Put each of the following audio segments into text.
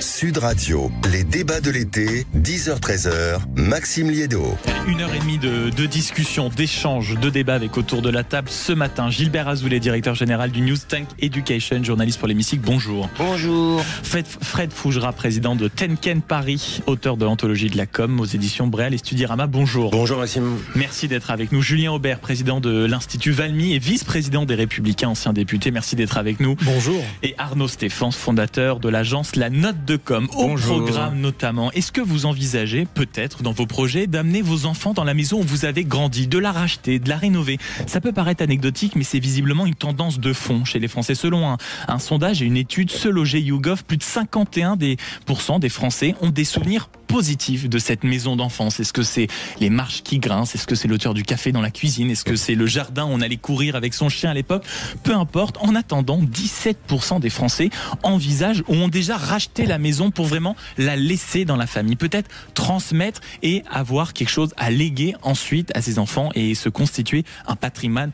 Sud Radio, les débats de l'été, 10h-13h, Maxime Liédo. 1h30 de discussion, d'échange, de débat avec autour de la table ce matin. Gilbert Azoulay, directeur général du News Tank Education, journaliste pour l'hémicycle. Bonjour. Bonjour. Fred Fougera, président de Tenken Paris, auteur de l'anthologie de la com aux éditions Bréal et Studirama. Bonjour. Bonjour Maxime. Merci d'être avec nous. Julien Aubert, président de l'Institut Valmy et vice-président des Républicains, ancien député. Merci d'être avec nous. Bonjour. Et Arnaud Stéphane, fondateur de l'agence La Note de Com. Au programme notamment, est-ce que vous envisagez peut-être dans vos projets d'amener vos enfants dans la maison où vous avez grandi, de la racheter, de la rénover? Ça peut paraître anecdotique, mais c'est visiblement une tendance de fond chez les Français. Selon un sondage et une étude Se Loger YouGov, plus de 51% des Français ont des souvenirs positifs de cette maison d'enfance. Est-ce que c'est les marches qui grincent? Est-ce que c'est l'odeur du café dans la cuisine? Est-ce que c'est le jardin où on allait courir avec son chien à l'époque? Peu importe. En attendant, 17% des Français envisagent ou ont déjà racheté la maison pour vraiment la laisser dans la famille. Peut-être transmettre et avoir quelque chose à léguer ensuite à ses enfants et se constituer un patrimoine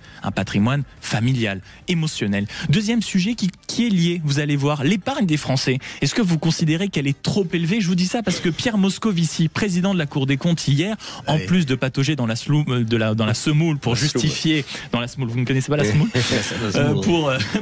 familial, émotionnel. Deuxième sujet qui est lié, vous allez voir, l'épargne des Français. Est-ce que vous considérez qu'elle est trop élevée? Je vous dis ça parce que Pierre Moscovici, président de la Cour des comptes hier, en plus de patauger dans la semoule pour justifier, dans la semoule, vous ne connaissez pas la semoule,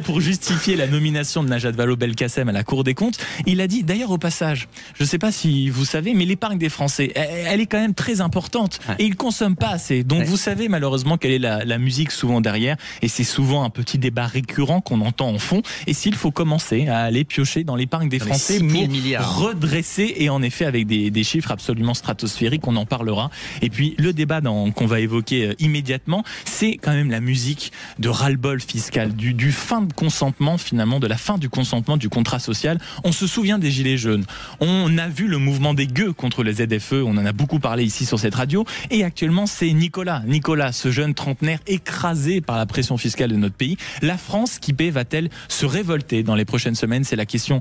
pour justifier la nomination de Najat Vallaud-Belkacem à la Cour des comptes, il a dit, d'ailleurs au passage, je ne sais pas si vous savez, mais l'épargne des Français, elle est quand même très importante et ils ne consomment pas assez. Donc vous savez malheureusement quelle est la musique souvent derrière et c'est souvent un petit débat récurrent qu'on entend en fond. Et s'il faut commencer à aller piocher dans l'épargne des Français pour redresser, et en effet avec des chiffres absolument stratosphériques, on en parlera. Et puis le débat qu'on va évoquer immédiatement, c'est quand même la musique de ras-le-bol fiscal, du fin de consentement finalement, de la fin du consentement du contrat social. On se souvient des Gilets jaunes. On a vu le mouvement des gueux contre les ZFE, on en a beaucoup parlé ici sur cette radio. Et actuellement, c'est Nicolas, ce jeune trentenaire écrasé par la pression fiscale de notre pays. La France qui paie va-t-elle se révolter dans les prochaines semaines? C'est la question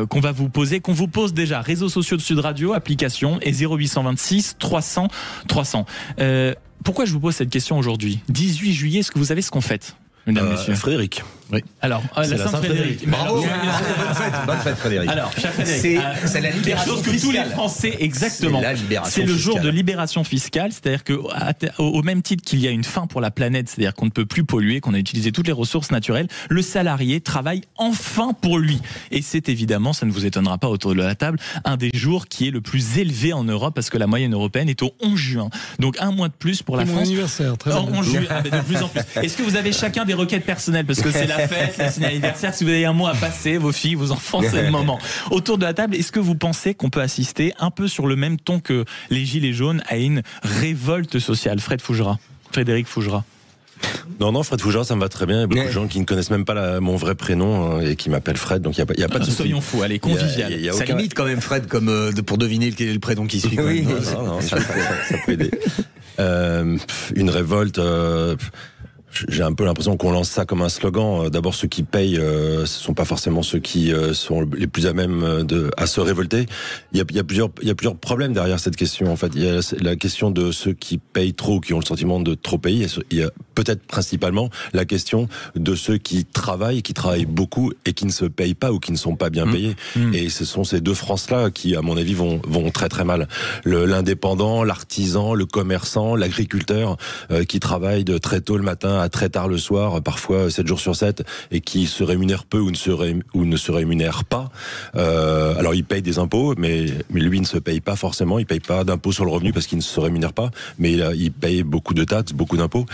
qu'on va vous poser, qu'on vous pose déjà. Réseaux sociaux de Sud Radio, application et 0826 300 300. Pourquoi je vous pose cette question aujourd'hui? 18 juillet, est-ce que vous savez ce qu'on fête, mesdames, messieurs? Frédéric. Oui. Alors, la Saint-Frédéric. Bravo. Bonne fête, Frédéric. Alors, cher Frédéric, c'est la libération fiscale. Tous les Français, exactement. C'est le jour de libération fiscale, c'est-à-dire que au même titre qu'il y a une fin pour la planète, c'est-à-dire qu'on ne peut plus polluer, qu'on a utilisé toutes les ressources naturelles, le salarié travaille enfin pour lui. Et c'est évidemment, ça ne vous étonnera pas autour de la table, un des jours qui est le plus élevé en Europe parce que la moyenne européenne est au 11 juin. Donc un mois de plus pour la France. Mon anniversaire, très bien. 11 juin, de plus en plus. Est-ce que vous avez chacun des requêtes personnelles parce que c'est la fête, la signe anniversaire, si vous avez un mot à passer, vos filles, vos enfants, c'est le moment. Autour de la table, est-ce que vous pensez qu'on peut assister un peu sur le même ton que les Gilets jaunes à une révolte sociale? Frédéric Fougera. Non, Fred Fougera, ça me va très bien. Il y a beaucoup de gens qui ne connaissent même pas mon vrai prénom et qui m'appellent Fred, donc il n'y a pas de souci. Soyons fous, allez, convivial. Ça limite quand même Fred pour deviner quel est le prénom qui suit. Oui, non, ça peut aider. Une révolte... J'ai un peu l'impression qu'on lance ça comme un slogan. D'abord, ceux qui payent, ce sont pas forcément ceux qui sont les plus à même à se révolter. Il y a plusieurs problèmes derrière cette question. En fait, il y a la question de ceux qui payent trop, qui ont le sentiment de trop payer. Il y a peut-être principalement la question de ceux qui travaillent beaucoup et qui ne se payent pas ou qui ne sont pas bien payés. Et ce sont ces deux Frances-là qui, à mon avis, vont très très mal. L'indépendant, l'artisan, le commerçant, l'agriculteur qui travaille de très tôt le matin à très tard le soir, parfois 7 jours sur 7, et qui se rémunère peu ou ne se rémunère pas. Alors il paye des impôts, mais lui ne se paye pas forcément, il paye pas d'impôts sur le revenu parce qu'il ne se rémunère pas, mais il paye beaucoup de taxes, beaucoup d'impôts.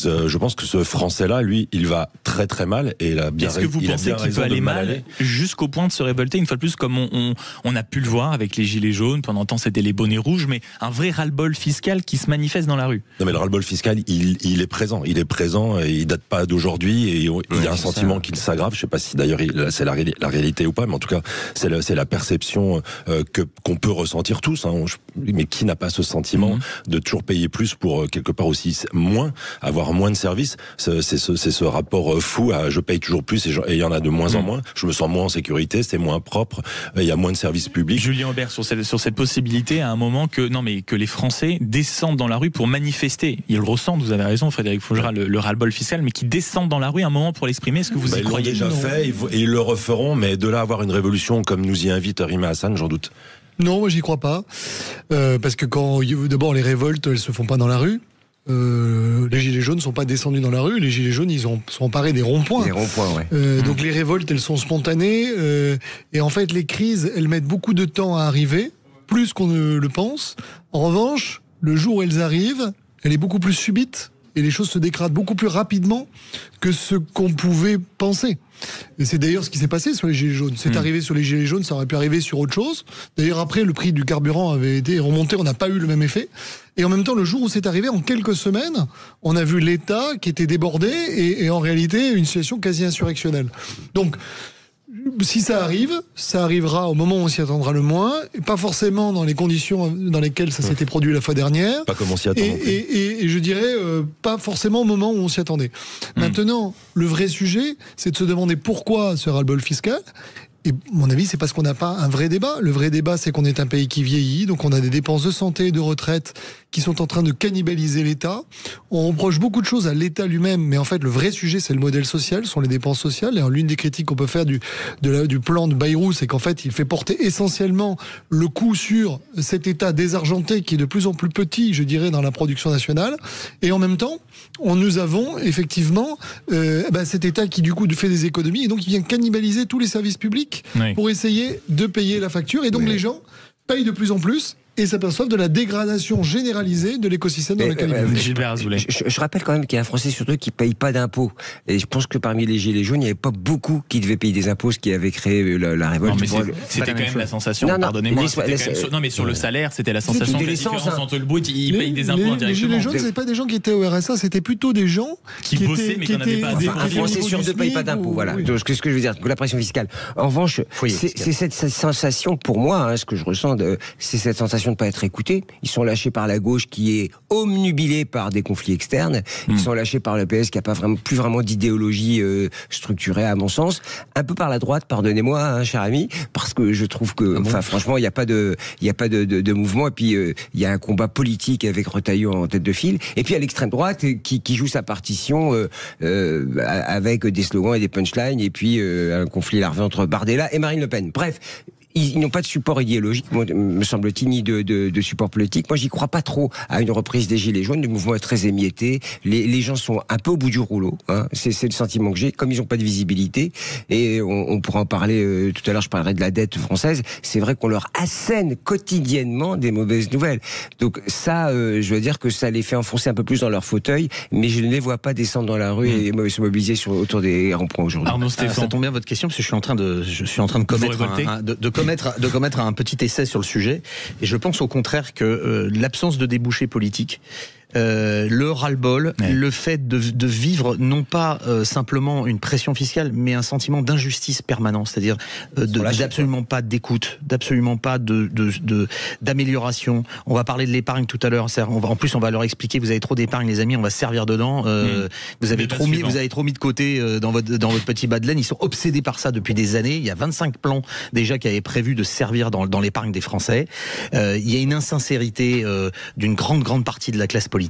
Je pense que ce Français-là, lui, il va très très mal, et il a bien raison. Est-ce que vous pensez qu'il peut aller mal jusqu'au point de se révolter, une fois de plus, comme on a pu le voir avec les Gilets jaunes, pendant un temps c'était les bonnets rouges, mais un vrai ras-le-bol fiscal qui se manifeste dans la rue? Non, mais le ras-le-bol fiscal, il est présent, et il date pas d'aujourd'hui, et il y a un sentiment qui s'aggrave. Je sais pas si d'ailleurs c'est la réalité ou pas, mais en tout cas c'est la perception qu'on peut ressentir tous, hein. Mais qui n'a pas ce sentiment de toujours payer plus pour quelque part aussi avoir moins de services? C'est ce rapport fou à je paye toujours plus et il y en a de moins en moins. Je me sens moins en sécurité, c'est moins propre, il y a moins de services publics. Julien Aubert, sur cette possibilité à un moment que les Français descendent dans la rue pour manifester. Ils le ressentent, vous avez raison Frédéric Fougera, le ras ras-le-bol fiscal, mais qui descendent dans la rue un moment pour l'exprimer. Est-ce que vous y Ils l'ont croyez? déjà fait et ils le referont, mais de là à avoir une révolution comme nous y invite Rima Hassan, j'en doute. Non, moi j'y crois pas. Parce que d'abord les révoltes, elles se font pas dans la rue. Les gilets jaunes ne sont pas descendus dans la rue. Les gilets jaunes, sont emparés des ronds-points. Les ronds-points, ouais. Donc les révoltes, elles sont spontanées. Et en fait, les crises, elles mettent beaucoup de temps à arriver, plus qu'on ne le pense. En revanche, le jour où elles arrivent, elle est beaucoup plus subite. Et les choses se dégradent beaucoup plus rapidement que ce qu'on pouvait penser. Et c'est d'ailleurs ce qui s'est passé sur les gilets jaunes. C'est arrivé sur les gilets jaunes, ça aurait pu arriver sur autre chose. D'ailleurs, après, le prix du carburant avait été remonté, on n'a pas eu le même effet. Et en même temps, le jour où c'est arrivé, en quelques semaines, on a vu l'État qui était débordé et en réalité, une situation quasi insurrectionnelle. Donc, si ça arrive, ça arrivera au moment où on s'y attendra le moins, et pas forcément dans les conditions dans lesquelles ça s'était produit la fois dernière. Pas comme on s'y attend non plus. Et je dirais pas forcément au moment où on s'y attendait. Maintenant, le vrai sujet, c'est de se demander pourquoi ce ras-le-bol fiscal. Et à mon avis, c'est parce qu'on n'a pas un vrai débat. Le vrai débat, c'est qu'on est un pays qui vieillit, donc on a des dépenses de santé et de retraite qui sont en train de cannibaliser l'État. On reproche beaucoup de choses à l'État lui-même, mais en fait, le vrai sujet, c'est le modèle social, sont les dépenses sociales. Et l'une des critiques qu'on peut faire du plan de Bayrou, c'est qu'en fait, il fait porter essentiellement le coût sur cet État désargenté qui est de plus en plus petit, je dirais, dans la production nationale. Et en même temps, nous avons effectivement cet État qui, du coup, fait des économies et donc il vient cannibaliser tous les services publics pour essayer de payer la facture. Et donc les gens payent de plus en plus et s'aperçoivent de la dégradation généralisée de l'écosystème dans lequel ils vivent. Gilbert Azoulay. Je rappelle quand même qu'il y a un Français sur deux qui ne paye pas d'impôts. Et je pense que parmi les gilets jaunes, il n'y avait pas beaucoup qui devaient payer des impôts, ce qui avait créé la révolte. Non, mais c'était quand même la sensation, pardonnez-moi. Non, mais sur le salaire, c'était la sensation que la différence entre le brut, ils payent des impôts indirectement. Les gilets jaunes, ce n'étaient pas des gens qui étaient au RSA, c'était plutôt des gens qui bossaient, mais qui n'en avaient pas assez. Un Français sur deux ne paye pas d'impôts. Voilà. Donc, ce que je veux dire, la pression fiscale. En revanche, c'est cette sensation, pour moi, ce que je ressens, c'est cette sensation de ne pas être écouté. Ils sont lâchés par la gauche qui est omnubilée par des conflits externes. Ils sont lâchés par le PS qui n'a plus vraiment d'idéologie structurée à mon sens. Un peu par la droite, pardonnez-moi, cher ami, parce que je trouve que, franchement, il n'y a pas de mouvement. Et puis il y a un combat politique avec Retailleau en tête de file. Et puis à l'extrême droite qui joue sa partition avec des slogans et des punchlines. Et puis un conflit larvé entre Bardella et Marine Le Pen. Bref. Ils n'ont pas de support idéologique, me semble-t-il, ni de support politique. Moi, j'y crois pas trop à une reprise des Gilets jaunes. Le mouvement est très émietté. Les gens sont un peu au bout du rouleau. C'est le sentiment que j'ai. Comme ils n'ont pas de visibilité, et on pourra en parler tout à l'heure, je parlerai de la dette française. C'est vrai qu'on leur assène quotidiennement des mauvaises nouvelles. Donc ça, je veux dire que ça les fait enfoncer un peu plus dans leur fauteuil, mais je ne les vois pas descendre dans la rue et se mobiliser autour des ronds-points aujourd'hui. Arnaud Stéphane. Ça tombe bien votre question, parce que je suis en train de commettre un petit essai sur le sujet, et je pense au contraire que l'absence de débouchés politiques, le ras-le-bol, le fait de vivre non pas simplement une pression fiscale, mais un sentiment d'injustice permanent, c'est-à-dire d'absolument pas d'écoute, d'absolument pas d'amélioration. On va parler de l'épargne tout à l'heure. En plus, on va leur expliquer, vous avez trop d'épargne, les amis, on va se servir dedans. Vous avez trop mis de côté dans votre petit bas de laine. Ils sont obsédés par ça depuis des années. Il y a 25 plans déjà qui avaient prévu de se servir dans l'épargne des Français. Il y a une insincérité d'une grande partie de la classe politique,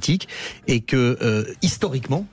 et que historiquement,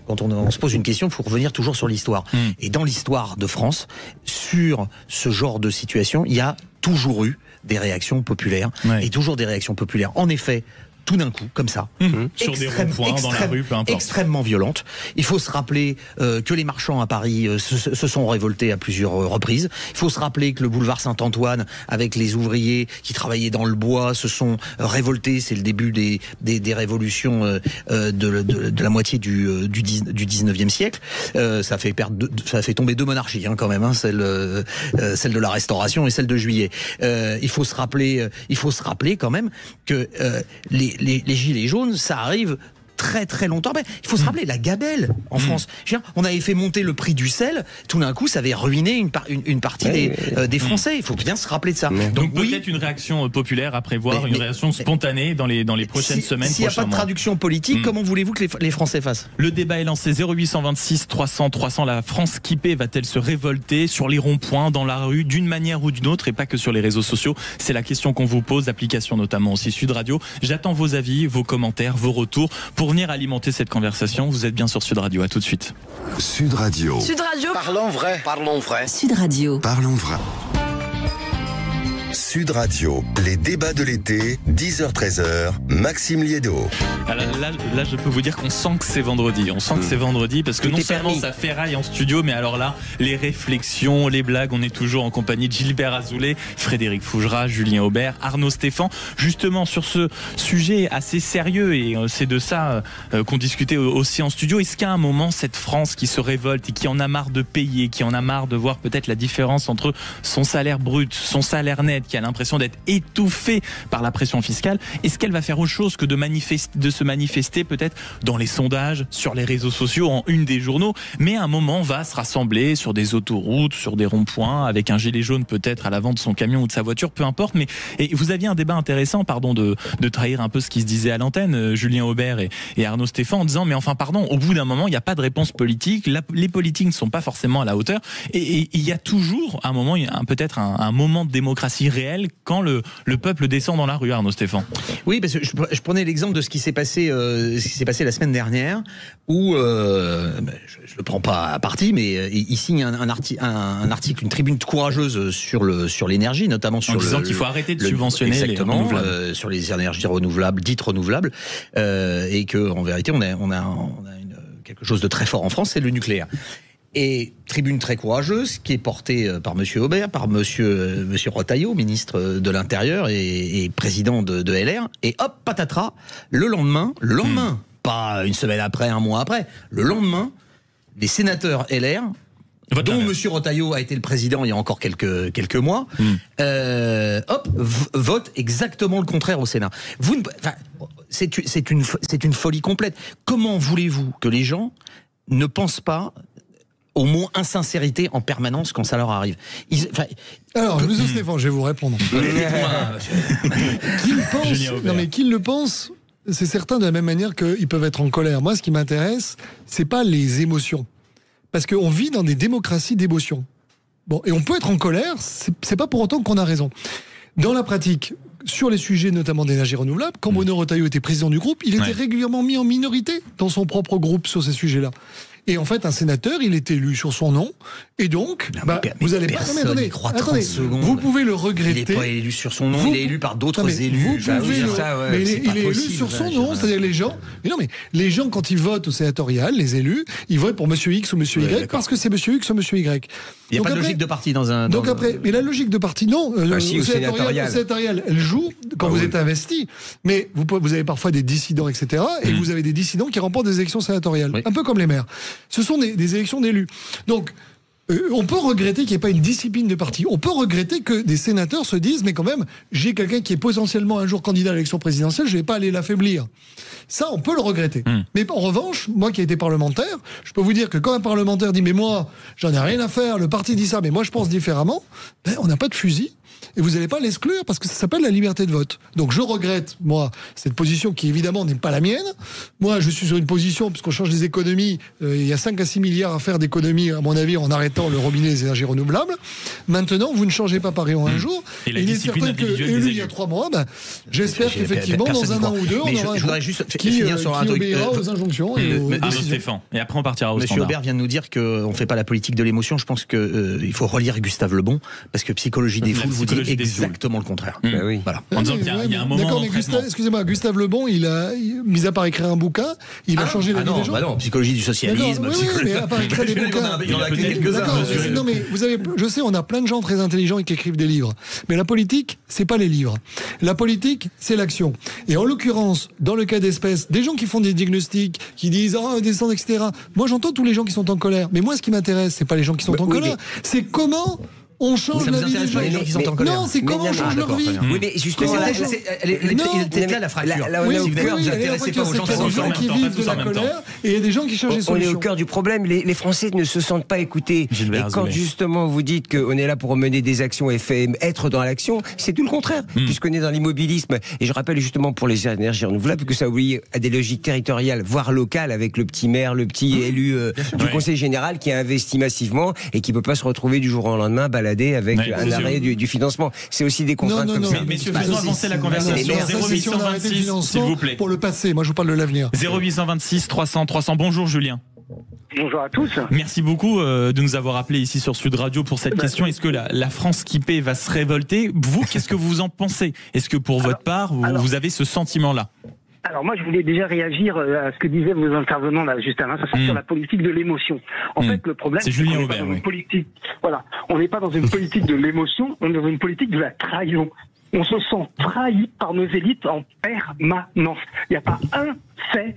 quand on se pose une question, il faut revenir toujours sur l'histoire. Et dans l'histoire de France, sur ce genre de situation, il y a toujours eu des réactions populaires, et toujours des réactions populaires. En effet, tout d'un coup, comme ça, sur des ronds-points, dans la rue, peu importe. Extrêmement violente. Il faut se rappeler que les marchands à Paris se sont révoltés à plusieurs reprises. Il faut se rappeler que le boulevard Saint-Antoine, avec les ouvriers qui travaillaient dans le bois, se sont révoltés. C'est le début des révolutions de la moitié du 19e siècle. Ça fait tomber deux monarchies, quand même, celle de la Restauration et celle de Juillet. Il faut se rappeler quand même que les gilets jaunes, ça arrive très très longtemps. Il faut se rappeler la gabelle en France. On avait fait monter le prix du sel, tout d'un coup ça avait ruiné une partie des Français. Il faut bien se rappeler de ça. Donc peut-être une réaction populaire à prévoir, une réaction spontanée dans les prochaines semaines. S'il n'y a pas de traduction politique, comment voulez-vous que les Français fassent? Le débat est lancé. 0826 300 300. La France kippée va-t-elle se révolter sur les ronds-points, dans la rue, d'une manière ou d'une autre, et pas que sur les réseaux sociaux? C'est la question qu'on vous pose, application notamment aussi Sud Radio. J'attends vos avis, vos commentaires, vos retours pour pour venir alimenter cette conversation. Vous êtes bien sur Sud Radio, à tout de suite. Sud Radio. Sud Radio. Parlons vrai. Parlons vrai. Sud Radio. Parlons vrai. Sud Radio, les débats de l'été, 10h-13h, Maxime Liédo. Là, je peux vous dire qu'on sent que c'est vendredi. On sent que c'est vendredi parce que non seulement ça ferraille en studio, mais alors là, les réflexions, les blagues, on est toujours en compagnie de Gilbert Azoulay, Frédéric Fougera, Julien Aubert, Arnaud Stéphan. Justement, sur ce sujet assez sérieux, et c'est de ça qu'on discutait aussi en studio, est-ce qu'à un moment, cette France qui se révolte et qui en a marre de payer, qui en a marre de voir peut-être la différence entre son salaire brut, son salaire net, qui a l'impression d'être étouffée par la pression fiscale, est-ce qu'elle va faire autre chose que de se manifester peut-être dans les sondages, sur les réseaux sociaux, en une des journaux, mais à un moment va se rassembler sur des autoroutes, sur des ronds-points, avec un gilet jaune peut-être à l'avant de son camion ou de sa voiture, peu importe. Mais et vous aviez un débat intéressant, pardon de trahir un peu ce qui se disait à l'antenne, Julien Aubert et Arnaud Stéphan, en disant mais enfin pardon, au bout d'un moment il n'y a pas de réponse politique, les politiques ne sont pas forcément à la hauteur, et il y a toujours un moment, peut-être un moment de démocratie réelle quand le peuple descend dans la rue, Arnaud Stéphan. Oui, parce que je prenais l'exemple de ce qui s'est passé la semaine dernière, où je le prends pas à partie, mais il signe un article, une tribune courageuse sur l'énergie, notamment sur en disant qu'il faut arrêter de subventionner les renouvelables, sur les énergies renouvelables, dites renouvelables, et que en vérité on a quelque chose de très fort en France, c'est le nucléaire. Et tribune très courageuse qui est portée par Monsieur Aubert, par Monsieur Retailleau, ministre de l'Intérieur et président de LR. Et hop, patatras, le lendemain, pas une semaine après, un mois après, le lendemain, les sénateurs LR, dont Monsieur Retailleau a été le président il y a encore quelques mois, votent exactement le contraire au Sénat. C'est une folie complète. Comment voulez-vous que les gens ne pensent pas au mot insincérité en permanence quand ça leur arrive? Alors, Monsieur Stéphane, je vais vous répondre. Qu'ils le pensent, c'est certain, de la même manière qu'ils peuvent être en colère. Moi, ce qui m'intéresse, c'est pas les émotions. Parce qu'on vit dans des démocraties d'émotions. Bon, et on peut être en colère, c'est pas pour autant qu'on a raison. Dans la pratique, sur les sujets notamment d'énergie renouvelable, quand Bruno Retailleau était président du groupe, il était régulièrement mis en minorité dans son propre groupe sur ces sujets-là. Et en fait, un sénateur, il est élu sur son nom, et donc, vous allez pas. Attendez, vous pouvez le regretter. Il n'est pas élu sur son nom, il est élu par d'autres élus. Il est élu sur son nom, c'est-à-dire les gens. Mais les gens, quand ils votent au sénatorial, les élus, ils votent pour Monsieur X ou Monsieur Y parce que c'est Monsieur X ou Monsieur Y. Il n'y a pas de logique de parti dans un. Donc après, mais la logique de parti, non. Au sénatorial, elle joue quand vous êtes investi, mais vous avez parfois des dissidents, etc. Et vous avez des dissidents qui remportent des élections sénatoriales, un peu comme les maires. Ce sont des élections d'élus. Donc, on peut regretter qu'il n'y ait pas une discipline de parti. On peut regretter que des sénateurs se disent, mais quand même, j'ai quelqu'un qui est potentiellement un jour candidat à l'élection présidentielle, je ne vais pas aller l'affaiblir. Ça, on peut le regretter. Mais en revanche, moi qui ai été parlementaire, je peux vous dire que quand un parlementaire dit, mais moi, j'en ai rien à faire, le parti dit ça, mais moi je pense différemment, on n'a pas de fusil. Et vous n'allez pas l'exclure parce que ça s'appelle la liberté de vote. Donc je regrette, moi, cette position qui évidemment n'est pas la mienne. Moi, je suis sur une position, puisqu'on change les économies, il y a 5 à 6 milliards à faire d'économies, à mon avis, en arrêtant le robinet des énergies renouvelables. Maintenant, vous ne changez pas Paris en un jour. Et la discipline individuelle des élus. Il y a 3 mois, j'espère qu'effectivement, dans un an ou deux, on aura un groupe qui obéira aux injonctions et aux décisions. Et après, on partira au standard. Monsieur Aubert vient de nous dire qu'on ne fait pas la politique de l'émotion. Je pense qu'il faut relire Gustave Le Bon, parce que Psychologie des foules vous dit exactement le contraire. Voilà. En disant qu'il y a un moment. D'accord, mais excusez-moi, Gustave Le Bon, mis à part écrire un bouquin, il a changé la vie des gens. Non, psychologie du socialisme. Oui, mais à part écrire des bouquins. Il y en a quelques-uns. Non, mais vous savez, je sais, on a plein de gens très intelligents et qui écrivent des livres. Mais la politique, c'est pas les livres. La politique, c'est l'action. Et en l'occurrence, dans le cas d'espèces, des gens qui font des diagnostics, qui disent descendre, etc. Moi, j'entends tous les gens qui sont en colère. Mais moi, ce qui m'intéresse, c'est pas les gens qui sont en colère. C'est comment on change la vie des gens. Non, c'est comment on change leur vie. Oui, mais justement, elle est là la fracture. Là, on est au cœur. Vous intéressez pas aux gens qui vivent de la colère et il y a des gens qui cherchent des solutions. On est au cœur du problème. Les Français ne se sentent pas écoutés. Et quand justement vous dites qu'on est là pour mener des actions et être dans l'action, c'est tout le contraire, puisqu'on est dans l'immobilisme. Et je rappelle justement pour les énergies renouvelables que ça obéit à des logiques territoriales, voire locales, avec le petit maire, le petit élu du conseil général qui a investi massivement et qui peut pas se retrouver du jour au lendemain balader avec un arrêt du financement. C'est aussi des contraintes comme ça. Messieurs, faisons avancer la conversation. 0826, s'il vous plaît. Pour le passé, moi je vous parle de l'avenir. 0826 300 300. Bonjour Julien. Bonjour à tous. Merci beaucoup de nous avoir appelés ici sur Sud Radio pour cette question. Est-ce que la France qui paie va se révolter? Vous, qu'est-ce que vous en pensez? Est-ce que pour votre part, vous avez ce sentiment-là? Alors moi, je voulais déjà réagir à ce que disaient vos intervenants là juste avant, ça sur la politique de l'émotion. En fait, le problème, c'est Julien Aubert, politique. Voilà, on n'est pas dans une politique de l'émotion, on est dans une politique de la trahison. On se sent trahi par nos élites en permanence. Il n'y a pas un fait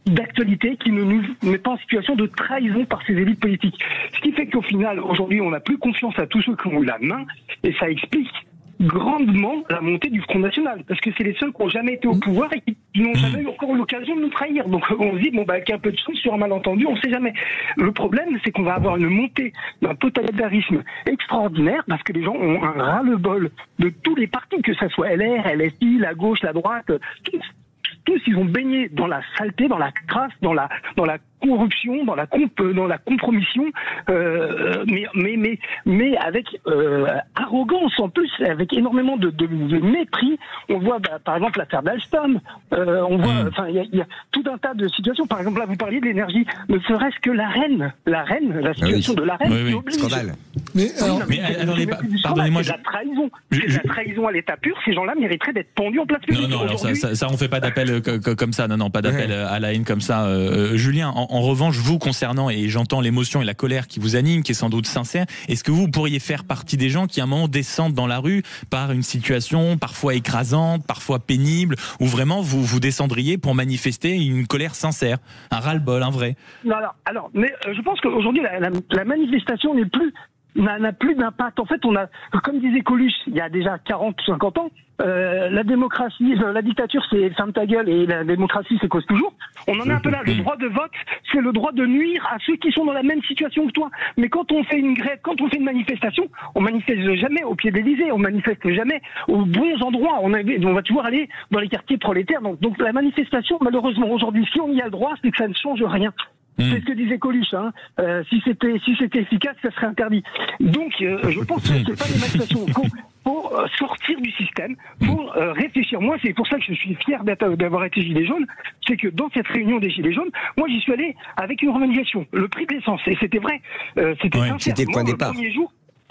d'actualité qui ne nous met pas en situation de trahison par ces élites politiques. Ce qui fait qu'au final, aujourd'hui, on n'a plus confiance à tous ceux qui ont eu la main, et ça explique grandement la montée du Front National, parce que c'est les seuls qui n'ont jamais été au pouvoir et qui n'ont jamais eu encore l'occasion de nous trahir. Donc on se dit, avec un peu de chance sur un malentendu, on ne sait jamais. Le problème, c'est qu'on va avoir une montée d'un totalitarisme extraordinaire, parce que les gens ont un ras-le-bol de tous les partis, que ça soit LR, LFI, la gauche, la droite, tous ils ont baigné dans la saleté, dans la crasse, dans la corruption, dans la compromission, mais avec arrogance en plus, avec énormément de mépris. On voit par exemple l'affaire d'Alstom, on voit, il y a tout un tas de situations. Par exemple là, vous parliez de l'énergie, ne serait-ce que la situation de la reine qui oblige. Scandale. Mais pardonnez-moi, c'est de la trahison. C'est de la trahison à l'état pur. Ces gens-là mériteraient d'être pendus en place publique. Non, alors ça, on fait pas d'appel comme ça. Non, pas d'appel à la haine comme ça. Julien, en revanche, vous concernant, et j'entends l'émotion et la colère qui vous anime, qui est sans doute sincère, est-ce que vous pourriez faire partie des gens qui à un moment descendent dans la rue par une situation parfois écrasante, parfois pénible, où vraiment vous descendriez pour manifester une colère sincère, un ras-le-bol, un vrai? Alors, mais je pense qu'aujourd'hui la manifestation n'a plus d'impact. En fait, comme disait Coluche il y a déjà 40 ou 50 ans, la démocratie, la dictature c'est ferme ta gueule et la démocratie c'est cause toujours. On en est un peu là. Le droit de vote, c'est le droit de nuire à ceux qui sont dans la même situation que toi. Mais quand on fait une grève, quand on fait une manifestation, on manifeste jamais au pied de l'Élysée, on manifeste jamais aux bons endroits. On va toujours aller dans les quartiers prolétaires. Donc la manifestation, malheureusement aujourd'hui, si on y a le droit, c'est que ça ne change rien. C'est ce que disait Coluche. Si c'était efficace, ça serait interdit. Donc, je pense que c'est pas des manifestations. Pour sortir du système, pour réfléchir. Moi, c'est pour ça que je suis fier d'avoir été Gilet jaune. C'est que dans cette réunion des Gilets jaunes, moi, j'y suis allé avec une revendication. Le prix de l'essence. Et c'était vrai. C'était sincère. C'était le point de départ.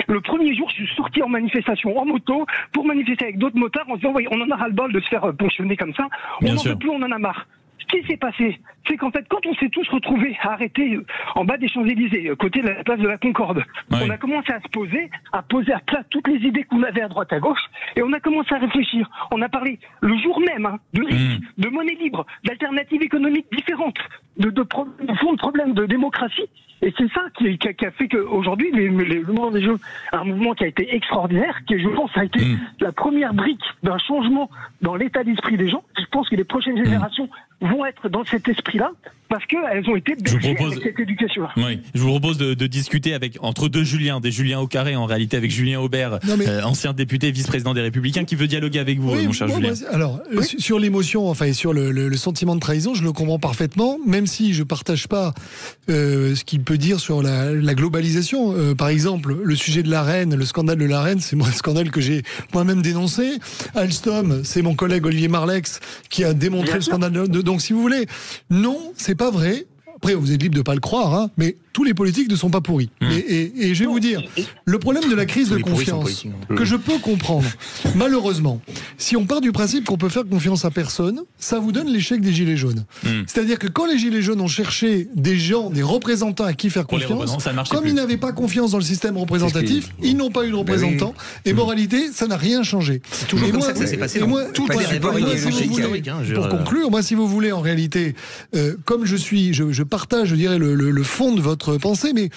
Le premier jour, je suis sorti en manifestation en moto pour manifester avec d'autres motards en disant, on en a ras-le-bol de se faire ponctionner comme ça. On n'en peut plus, on en a marre. Ce qui s'est passé, c'est qu'en fait, quand on s'est tous retrouvés à arrêter en bas des Champs-Élysées, côté de la place de la Concorde, on a commencé à poser à plat toutes les idées qu'on avait à droite à gauche, et on a commencé à réfléchir. On a parlé le jour même de risque, de monnaie libre, d'alternatives économiques différentes, de fond de problèmes de démocratie. Et c'est ça qui a fait qu'aujourd'hui, le mouvement des Jeux, un mouvement qui a été extraordinaire, qui, je pense, a été la première brique d'un changement dans l'état d'esprit des gens. Je pense que les prochaines générations vont être dans cet esprit-là, parce qu'elles ont été bercées avec cette éducation-là. Oui, je vous propose de discuter entre deux Juliens, des Juliens au carré, en réalité avec Julien Aubert, ancien député, vice-président des Républicains, qui veut dialoguer avec vous, mon cher Julien. Sur l'émotion, et sur le sentiment de trahison, je le comprends parfaitement, même si je partage pas ce qu'il peut dire sur la globalisation. Par exemple, le sujet de la reine, le scandale de la reine, c'est moi un scandale que j'ai moi-même dénoncé. Alstom, c'est mon collègue Olivier Marleix qui a démontré le scandale donc si vous voulez, non, c'est pas vrai. Après, vous êtes libre de pas le croire, mais tous les politiques ne sont pas pourris. Et je vais vous dire, le problème de la crise de confiance, que je peux comprendre, malheureusement, si on part du principe qu'on peut faire confiance à personne, ça vous donne l'échec des Gilets jaunes. C'est-à-dire que quand les Gilets jaunes ont cherché des gens, des représentants à qui faire confiance, comme ils n'avaient pas confiance dans le système représentatif, ils n'ont pas eu de représentants, et moralité, ça n'a rien changé. C'est toujours comme ça que ça s'est passé. Pour conclure, moi, si vous voulez, en réalité, comme je partage, je dirais, le fond de votre pensée, mais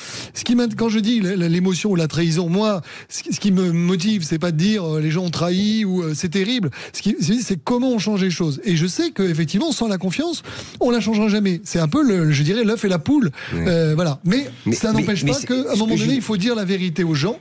quand je dis l'émotion ou la trahison, moi, ce qui me motive, c'est pas de dire les gens ont trahi ou c'est terrible. C'est comment on change les choses. Et je sais qu'effectivement, sans la confiance, on la changera jamais. C'est un peu, je dirais, l'œuf et la poule. Voilà. Mais ça n'empêche pas qu'à un moment donné, il faut dire la vérité aux gens.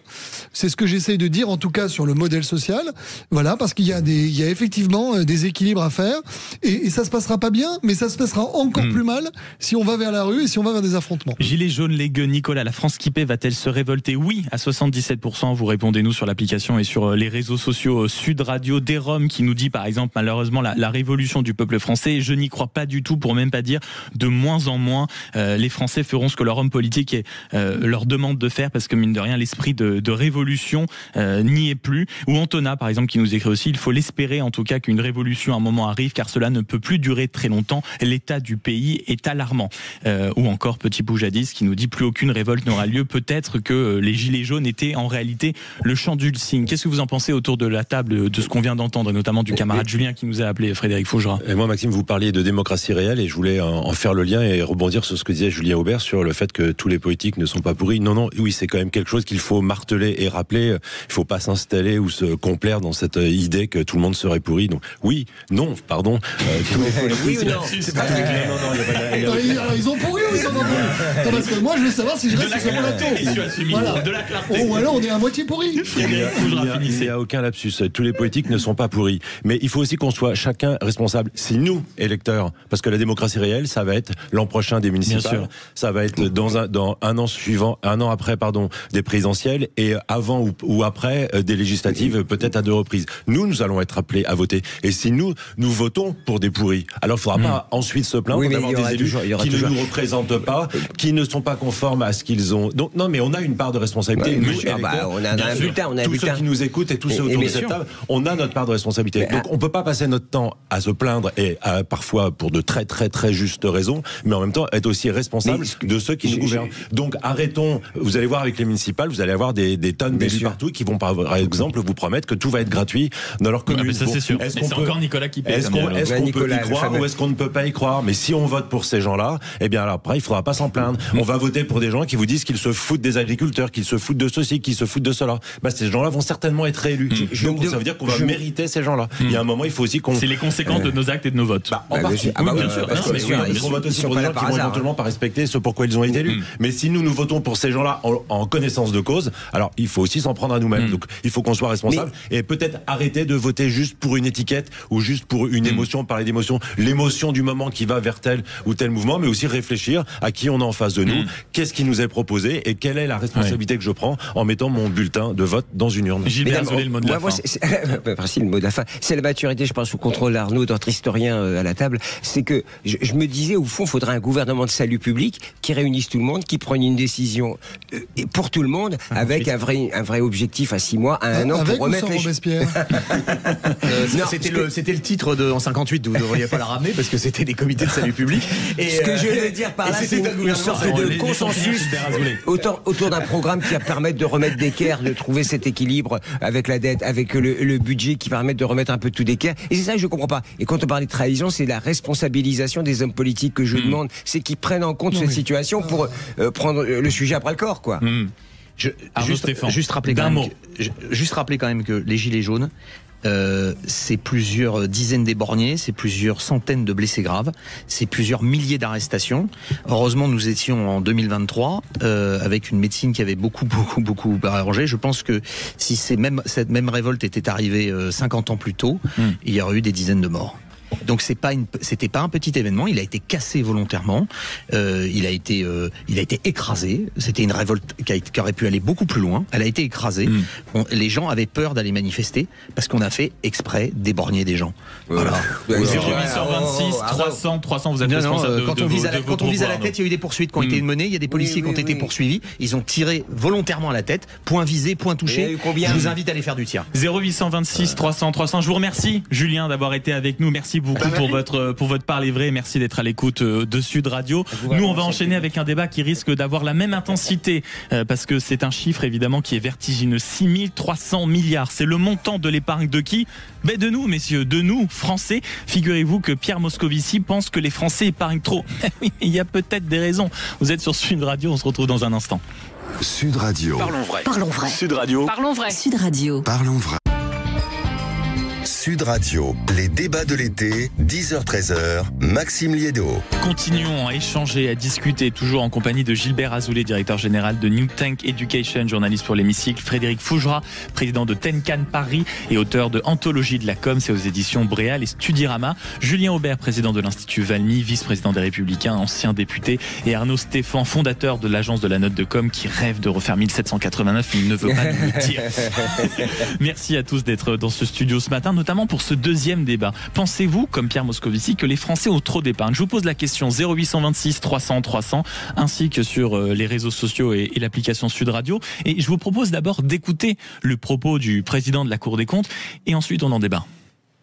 C'est ce que j'essaye de dire, en tout cas sur le modèle social. Voilà, parce qu'il y a effectivement des équilibres à faire, et ça se passera pas bien, mais ça se passera encore plus mal si on va vers la rue et si on va vers des affrontements. Gilets jaunes, les gueux, Nicolas, la France qui paie va-t-elle se révolter? Oui, à 77%. Vous répondez-nous sur l'application et sur les réseaux sociaux. Sud Radio, Derom qui nous dit par exemple malheureusement la révolution du peuple français. Je n'y crois pas du tout, pour même pas dire de moins en moins. Les Français feront ce que leur homme politique leur demande de faire, parce que mine de rien l'esprit de révolution n'y est plus. Ou Antonin par exemple qui nous écrit aussi: il faut l'espérer en tout cas qu'une révolution à un moment arrive, car cela ne peut plus durer très longtemps. L'état du pays est alarmant. Ou encore Petit Poujadis qui nous dit: plus aucune révolte n'aura lieu. Peut-être que les gilets jaunes étaient en réalité le chant du cygne. Qu'est-ce que vous en pensez autour de la table de ce qu'on vient d'entendre, notamment du camarade Julien qui nous a appelé, Frédéric Faugerat? Et moi, Maxime, vous parliez de démocratie réelle, et je voulais en faire le lien et rebondir sur ce que disait Julien Aubert sur le fait que tous les politiques ne sont pas pourris. Non, oui, c'est quand même quelque chose qu'il faut marteler et rappeler. Il faut pas s'installer ou se complaire dans cette idée que tout le monde serait pourri. Donc oui, non, pardon. Oui ou non? C'est pas très clair. Non, ils ont pourri ou ils ont pas pourri? Non, parce que moi, je veux savoir si je reste sur ce plateau. Voilà. De la clarté. Ou alors on est à moitié pourri. Il n'y a aucun lapsus. Tous les politiques ne sont pas pourris. Mais il faut aussi qu'on soit chacun responsable. C'est nous, électeurs. Parce que la démocratie réelle, ça va être l'an prochain des municipales. Ça va être dans un an après, des présidentielles, et avant ou après des législatives, peut-être à 2 reprises. Nous allons être appelés à voter. Et si nous votons pour des pourris, alors il ne faudra pas ensuite se plaindre d'avoir des élus qui ne nous représentent pas, qui ne sont pas conformes à ce qu'ils ont. Donc, non, mais on a une part de responsabilité. Nous, on a un bulletin. Tous ceux qui nous écoutent et tous ceux autour de cette table, on a notre part de responsabilité. Donc on ne peut pas passer notre temps à se plaindre, et parfois pour de très très très justes raisons, mais en même temps être aussi responsable de ceux qui nous gouvernent. Donc arrêtons. Vous allez voir avec les municipales, vous allez avoir des tonnes d'élus partout qui vont par exemple vous promettre que tout va être gratuit dans leur commune. Ça c'est sûr. C'est encore Nicolas qui paie. Est-ce qu'on peut y croire ou est-ce qu'on ne peut pas y croire? Mais si on vote pour ces gens-là, eh bien alors après il faudra pas s'en plaindre. On va voter pour des gens qui vous disent qu'ils se foutent des agriculteurs, qu'ils se foutent de ceci, qu'ils se foutent de cela. Ces gens-là vont certainement être réélus. Donc ça veut dire qu'on va mériter ces gens-là. Il y a un moment, il faut aussi qu'on... C'est les conséquences de nos actes et de nos votes. En partie. Bien sûr. On vote aussi pour des gens qui vont éventuellement pas respecter ce pourquoi ils ont été élus. Mais si nous votons pour ces gens-là en connaissance de cause, alors il faut aussi s'en prendre à nous-mêmes. Donc il faut qu'on soit responsable et peut-être arrêter de voter juste pour une étiquette ou juste pour une émotion, parler d'émotion, l'émotion du moment qui va vers tel ou tel mouvement, mais aussi réfléchir à qui on a en face de nous, qu'est-ce qui nous est proposé et quelle est la responsabilité que je prends en mettant mon bulletin de vote dans une urne. Gilbert Zolé, le mot de la fin. Merci, le mot de la fin. C'est la maturité, je pense, au contrôle Arnaud, notre historien à la table. C'est que je me disais, au fond, il faudrait un gouvernement de salut public qui réunisse tout le monde, qui prenne une décision pour tout le monde, avec un vrai objectif à 6 mois, à 1 an, pour remettre les Robespierre. C'était le titre en 58, vous ne devriez pas la ramener parce que c'était des comités de salut public. Et ce que je veux dire par là, c'est une sorte de consensus autour d'un programme qui va permettre de remettre d'équerre, de trouver cet équilibre avec la dette, avec le budget, qui permettent de remettre un peu tout d'équerre. Et c'est ça que je comprends pas. Et quand on parle de trahison, c'est la responsabilisation des hommes politiques que je demande. C'est qu'ils prennent en compte cette situation pour prendre le sujet après le corps, quoi. Juste rappeler quand même que les Gilets jaunes, c'est plusieurs dizaines d'éborgnés, c'est plusieurs centaines de blessés graves, c'est plusieurs milliers d'arrestations. Heureusement, nous étions en 2023 avec une médecine qui avait beaucoup arrangé. Je pense que si cette même révolte était arrivée 50 ans plus tôt, il y aurait eu des dizaines de morts. Donc c'était pas un petit événement. Il a été cassé volontairement. Il a été écrasé. C'était une révolte qui aurait pu aller beaucoup plus loin. Elle a été écrasée. Les gens avaient peur d'aller manifester parce qu'on a fait exprès d'éborgner des gens. Voilà. 0826 300. Vous êtes responsable quand on vise à la tête, il y a eu des poursuites qui ont été menées. Il y a des policiers qui ont été poursuivis. Ils ont tiré volontairement à la tête. Point visé, point touché. Je vous invite à aller faire du tir. 0826 300. Je vous remercie, Julien, d'avoir été avec nous. Merci beaucoup pour votre parler vrai. Merci d'être à l'écoute de Sud Radio. Nous, on va enchaîner avec un débat qui risque d'avoir la même intensité parce que c'est un chiffre évidemment qui est vertigineux. 6 300 milliards. C'est le montant de l'épargne de qui? De nous, messieurs, de nous, Français. Figurez-vous que Pierre Moscovici pense que les Français épargnent trop. Oui, il y a peut-être des raisons. Vous êtes sur Sud Radio, on se retrouve dans un instant. Sud Radio. Parlons vrai. Sud Radio. Parlons vrai. Sud Radio. Parlons vrai. Sud Sud Radio, les débats de l'été, 10h-13h, Maxime Liédo. Continuons à échanger, à discuter, toujours en compagnie de Gilbert Azoulay, directeur général de New Tank Education, journaliste pour l'Hémicycle, Frédéric Fougera, président de Tenkan Paris et auteur de Anthologie de la com, c'est aux éditions Bréal et Studirama, Julien Aubert, président de l'Institut Valmy, vice-président des Républicains, ancien député, et Arnaud Stéphane, fondateur de l'agence de la note de com, qui rêve de refaire 1789, mais il ne veut pas nous le dire. Merci à tous d'être dans ce studio ce matin, notamment pour ce deuxième débat. Pensez-vous, comme Pierre Moscovici, que les Français ont trop d'épargne? Je vous pose la question 0826 300 300, ainsi que sur les réseaux sociaux et l'application Sud Radio. Et je vous propose d'abord d'écouter le propos du président de la Cour des comptes, et ensuite on en débat.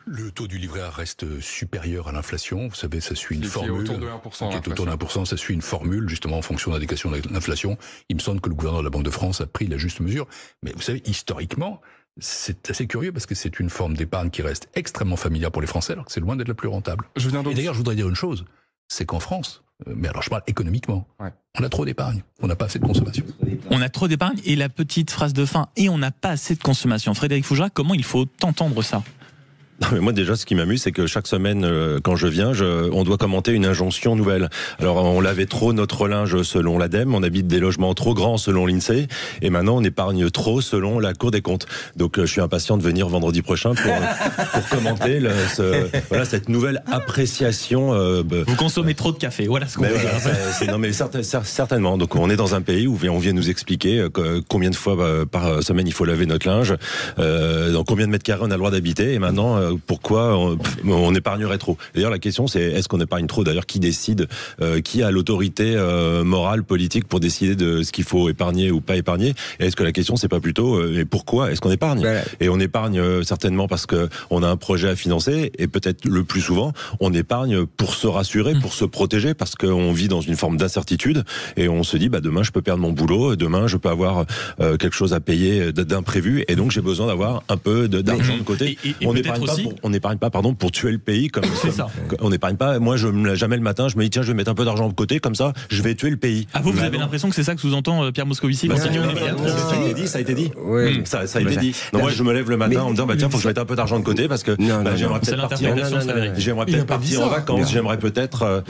Le taux du livret A reste supérieur à l'inflation. Vous savez, ça suit une formule. Autour de 1%. Qui est autour de 1%. Ça suit une formule, justement, en fonction de l'indexation de l'inflation. Il me semble que le gouverneur de la Banque de France a pris la juste mesure. Mais vous savez, historiquement, c'est assez curieux parce que c'est une forme d'épargne qui reste extrêmement familière pour les Français, alors que c'est loin d'être la plus rentable. Et d'ailleurs, je voudrais dire une chose. C'est qu'en France, mais alors je parle économiquement, on a trop d'épargne. On n'a pas assez de consommation. On a trop d'épargne, et la petite phrase de fin, et on n'a pas assez de consommation. Frédéric Fougera, comment il faut entendre ça? Non, mais moi déjà, ce qui m'amuse, c'est que chaque semaine, quand je viens, on doit commenter une injonction nouvelle. Alors, on lavait trop notre linge selon l'ADEME, on habite des logements trop grands selon l'INSEE, et maintenant on épargne trop selon la Cour des comptes. Donc, je suis impatient de venir vendredi prochain pour commenter cette nouvelle appréciation. Vous consommez trop de café, voilà ce qu'on veut dire. Non, mais certainement. Donc, on est dans un pays où on vient nous expliquer combien de fois par semaine il faut laver notre linge, dans combien de mètres carrés on a le droit d'habiter, et maintenant pourquoi on épargnerait trop. D'ailleurs, la question, c'est est-ce qu'on épargne trop? D'ailleurs, qui décide? Qui a l'autorité morale, politique pour décider de ce qu'il faut épargner ou pas épargner? Et est-ce que la question, c'est pas plutôt mais pourquoi est-ce qu'on épargne? Et on épargne certainement parce que on a un projet à financer, et peut-être le plus souvent, on épargne pour se rassurer, pour se protéger, parce qu'on vit dans une forme d'incertitude, et on se dit demain je peux perdre mon boulot, demain je peux avoir quelque chose à payer d'imprévu, et donc j'ai besoin d'avoir un peu d'argent de côté. On n'épargne pas pour tuer le pays, comme ça. On n'épargne pas. Moi, je me lève jamais le matin, je me dis tiens, je vais mettre un peu d'argent de côté, comme ça, je vais tuer le pays. Ah, vous avez l'impression que c'est ça que sous-entend Pierre Moscovici? Ça a été dit. Oui. Ça a été dit. Non, moi, je me lève le matin en me disant tiens, faut que je mette un peu d'argent de côté parce que j'aimerais peut-être partir en vacances, j'aimerais peut-être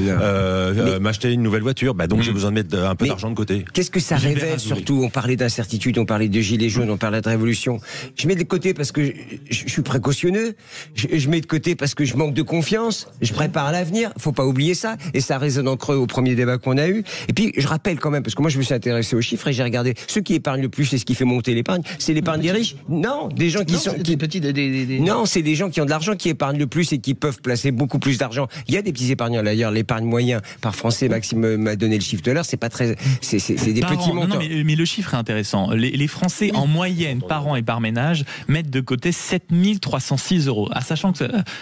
m'acheter une nouvelle voiture. Donc j'ai besoin de mettre un peu d'argent de côté. Qu'est-ce que ça révèle surtout? On parlait d'incertitude, on parlait de gilets jaunes, on parlait de révolution. Je mets de côté parce que je suis précautionneux. Je mets de côté parce que je manque de confiance, je prépare l'avenir, faut pas oublier ça, et ça résonne en creux au premier débat qu'on a eu. Et puis je rappelle quand même, parce que moi je me suis intéressé aux chiffres et j'ai regardé ceux qui épargnent le plus et ce qui fait monter l'épargne, c'est l'épargne des riches. Non, des gens qui Non, c'est des gens qui ont de l'argent qui épargnent le plus et qui peuvent placer beaucoup plus d'argent. Il y a des petits épargnants d'ailleurs, l'épargne moyen par Français, Maxime m'a donné le chiffre tout à l'heure, c'est pas très, c'est des petits montants. Non, mais le chiffre est intéressant. Les Français en moyenne par an et par ménage mettent de côté 7 306 €.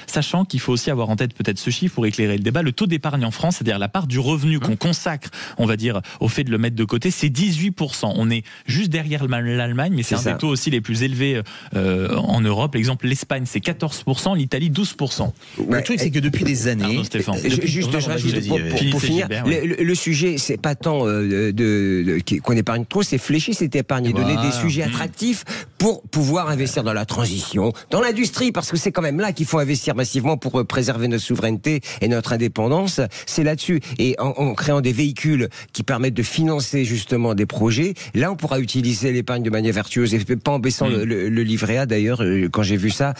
Sachant qu'il faut aussi avoir en tête peut-être ce chiffre pour éclairer le débat, le taux d'épargne en France, c'est-à-dire la part du revenu qu'on consacre, on va dire, au fait de le mettre de côté, c'est 18%. On est juste derrière l'Allemagne, mais c'est un des taux aussi les plus élevés en Europe. L'exemple, l'Espagne, c'est 14%, l'Italie, 12%. Le truc, c'est que depuis des années... Je rajoute pour finir, le sujet, c'est pas tant qu'on épargne trop, c'est flécher cette épargne et donner des sujets attractifs pour pouvoir investir dans la transition, dans l'industrie, parce que c'est quand même là qu'il faut investir massivement pour préserver notre souveraineté et notre indépendance. C'est là-dessus. Et en créant des véhicules qui permettent de financer justement des projets, là on pourra utiliser l'épargne de manière vertueuse et pas en baissant le livret A. D'ailleurs, quand j'ai vu ça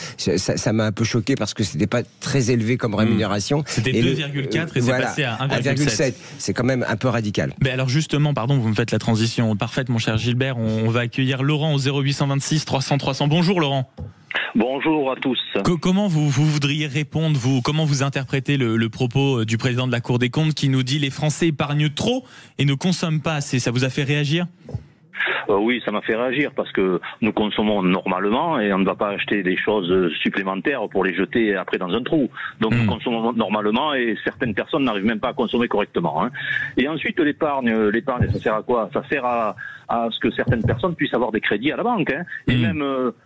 m'a un peu choqué parce que c'était pas très élevé comme rémunération. C'était 2,4 et c'est passé à 1,7. C'est quand même un peu radical. Mais alors justement, pardon, vous me faites la transition parfaite, mon cher Gilbert. On va accueillir Laurent au 0826 300 300. Bonjour Laurent. Bonjour à tous. Comment vous voudriez répondre, comment vous interprétez le propos du président de la Cour des comptes qui nous dit les Français épargnent trop et ne consomment pas assez? Ça vous a fait réagir? Oui, ça m'a fait réagir parce que nous consommons normalement et on ne va pas acheter des choses supplémentaires pour les jeter après dans un trou. Donc nous consommons normalement et certaines personnes n'arrivent même pas à consommer correctement. Et ensuite l'épargne, ça sert à quoi? Ça sert à ce que certaines personnes puissent avoir des crédits à la banque. Et même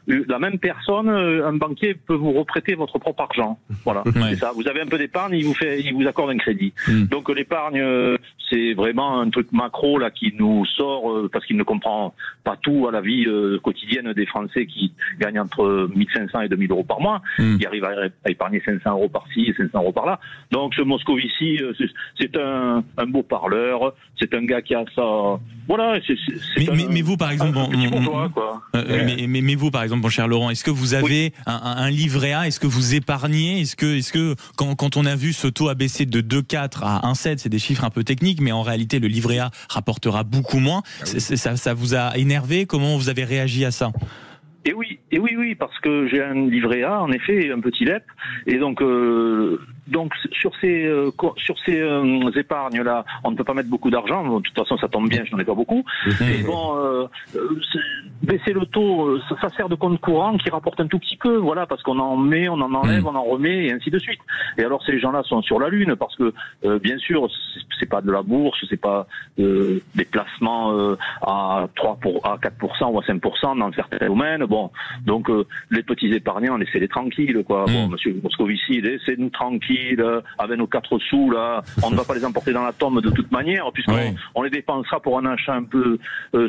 la même personne, un banquier peut vous reprêter votre propre argent. Voilà, c'est ça. Vous avez un peu d'épargne, il vous accorde un crédit. Donc l'épargne, c'est vraiment un truc macro là qui nous sort parce qu'il ne comprend évidemment pas tout à la vie quotidienne des Français qui gagnent entre 1500 et 2000 euros par mois, qui arrivent à épargner 500 euros par-ci et 500 euros par-là. Donc ce Moscovici, c'est un beau parleur, c'est un gars qui a ça... Voilà, mais vous, par exemple, mais vous, par exemple, mon cher Laurent, est-ce que vous avez un livret A? Est-ce que vous épargnez? Est-ce que quand on a vu ce taux a baissé de 2,4 à 1,7, c'est des chiffres un peu techniques, mais en réalité, le livret A rapportera beaucoup moins. Ça vous a énervé? Comment vous avez réagi à ça? Et oui, parce que j'ai un livret A, en effet, un petit LEP, et donc sur ces épargnes là, on ne peut pas mettre beaucoup d'argent. De toute façon, ça tombe bien, je n'en ai pas beaucoup. Et bon, baisser le taux, ça sert de compte courant qui rapporte un tout petit peu, voilà, parce qu'on en met, on en enlève, on en remet, et ainsi de suite. Et alors ces gens-là sont sur la lune, parce que bien sûr, c'est pas de la bourse, c'est pas des placements à 4% ou à 5% dans certains domaines. Bon, donc les petits épargnants, laissez-les tranquilles, quoi. Bon, Monsieur Moscovici, laissez-nous tranquilles. Avec nos 4 sous là, on ne va pas les emporter dans la tombe de toute manière, puisqu'on les dépensera pour un achat un peu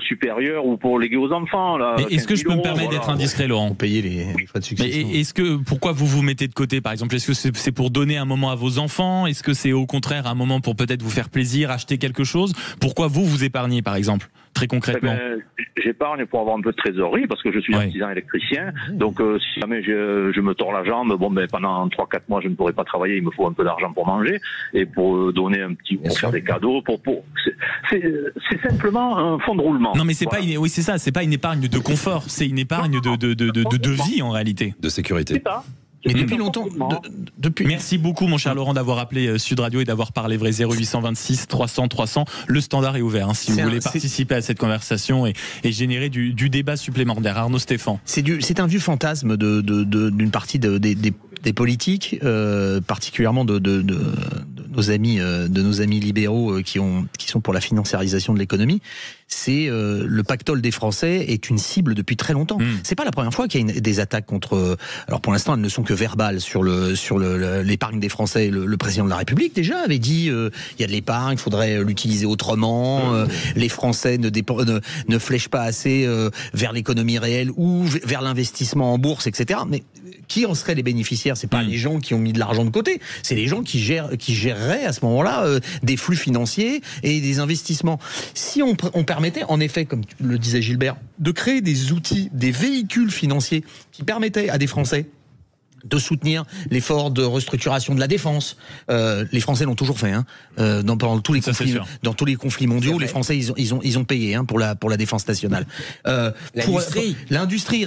supérieur ou pour léguer aux enfants là. Est-ce que je peux me permettre d'être indiscret, Laurent? Payer les frais de succession. Pourquoi vous vous mettez de côté, par exemple? Est-ce que c'est pour donner un moment à vos enfants? Est-ce que c'est au contraire un moment pour peut-être vous faire plaisir, acheter quelque chose? Pourquoi vous épargnez, par exemple, très concrètement? J'épargne pour avoir un peu de trésorerie, parce que je suis artisan électricien. Donc si jamais je me tords la jambe, pendant 3-4 mois je ne pourrai pas travailler, il me faut un peu d'argent pour manger et pour donner pour faire des cadeaux. C'est simplement un fonds de roulement. Non, mais c'est pas c'est pas une épargne de confort, c'est une épargne de vie en réalité, de sécurité. C'est ça. Mais depuis longtemps. Merci beaucoup, mon cher Laurent, d'avoir appelé Sud Radio et d'avoir parlé vrai. 0826 300 300. Le standard est ouvert. Si vous voulez participer à cette conversation et générer du débat supplémentaire. Arnaud Stéphane. C'est un vieux fantasme d'une partie des politiques, particulièrement de nos amis libéraux qui sont pour la financiarisation de l'économie. C'est le pactole des Français est une cible depuis très longtemps. C'est pas la première fois qu'il y a des attaques contre. Alors pour l'instant, elles ne sont que verbales sur l'épargne des Français. Le président de la République déjà avait dit il y a de l'épargne, il faudrait l'utiliser autrement. Les Français ne flèchent pas assez vers l'économie réelle ou vers l'investissement en bourse, etc. Mais qui en seraient les bénéficiaires? C'est pas les gens qui ont mis de l'argent de côté, c'est les gens qui géreraient à ce moment-là des flux financiers et des investissements. Si on permettait, en effet, comme le disait Gilbert, de créer des outils, des véhicules financiers qui permettaient à des Français de soutenir l'effort de restructuration de la défense. Les Français l'ont toujours fait. Pendant tous les conflits mondiaux, les Français ils ont payé pour la défense nationale. L'industrie,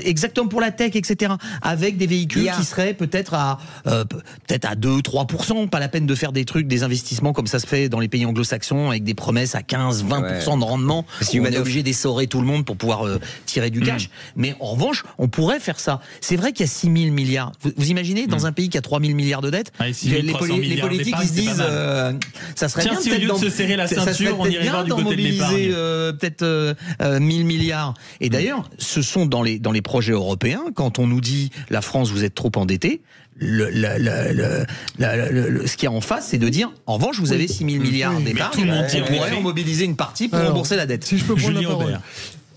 exactement, pour la tech, etc. Avec des véhicules qui seraient peut-être à 2-3%. Pas la peine de faire des investissements comme ça se fait dans les pays anglo-saxons avec des promesses à 15-20% de rendement. On est obligé d'essorer tout le monde pour pouvoir tirer du cash. Mais en revanche, on pourrait faire ça. C'est vrai qu'il y a 6 000 milliards. Vous imaginez, dans un pays qui a 3 000 milliards de dettes, les politiques ils se disent ça serait bien peut-être de se serrer la ceinture, on irait voir du côté de l'épargne. Peut-être 1 000 milliards. Et d'ailleurs, ce sont dans les projets européens, quand on nous dit la France, vous êtes trop endetté, ce qu'il y a en face, c'est de dire en revanche, vous avez 6 000 milliards d'épargne, on pourrait en mobiliser une partie pour rembourser la dette. Si je peux prendre la parole.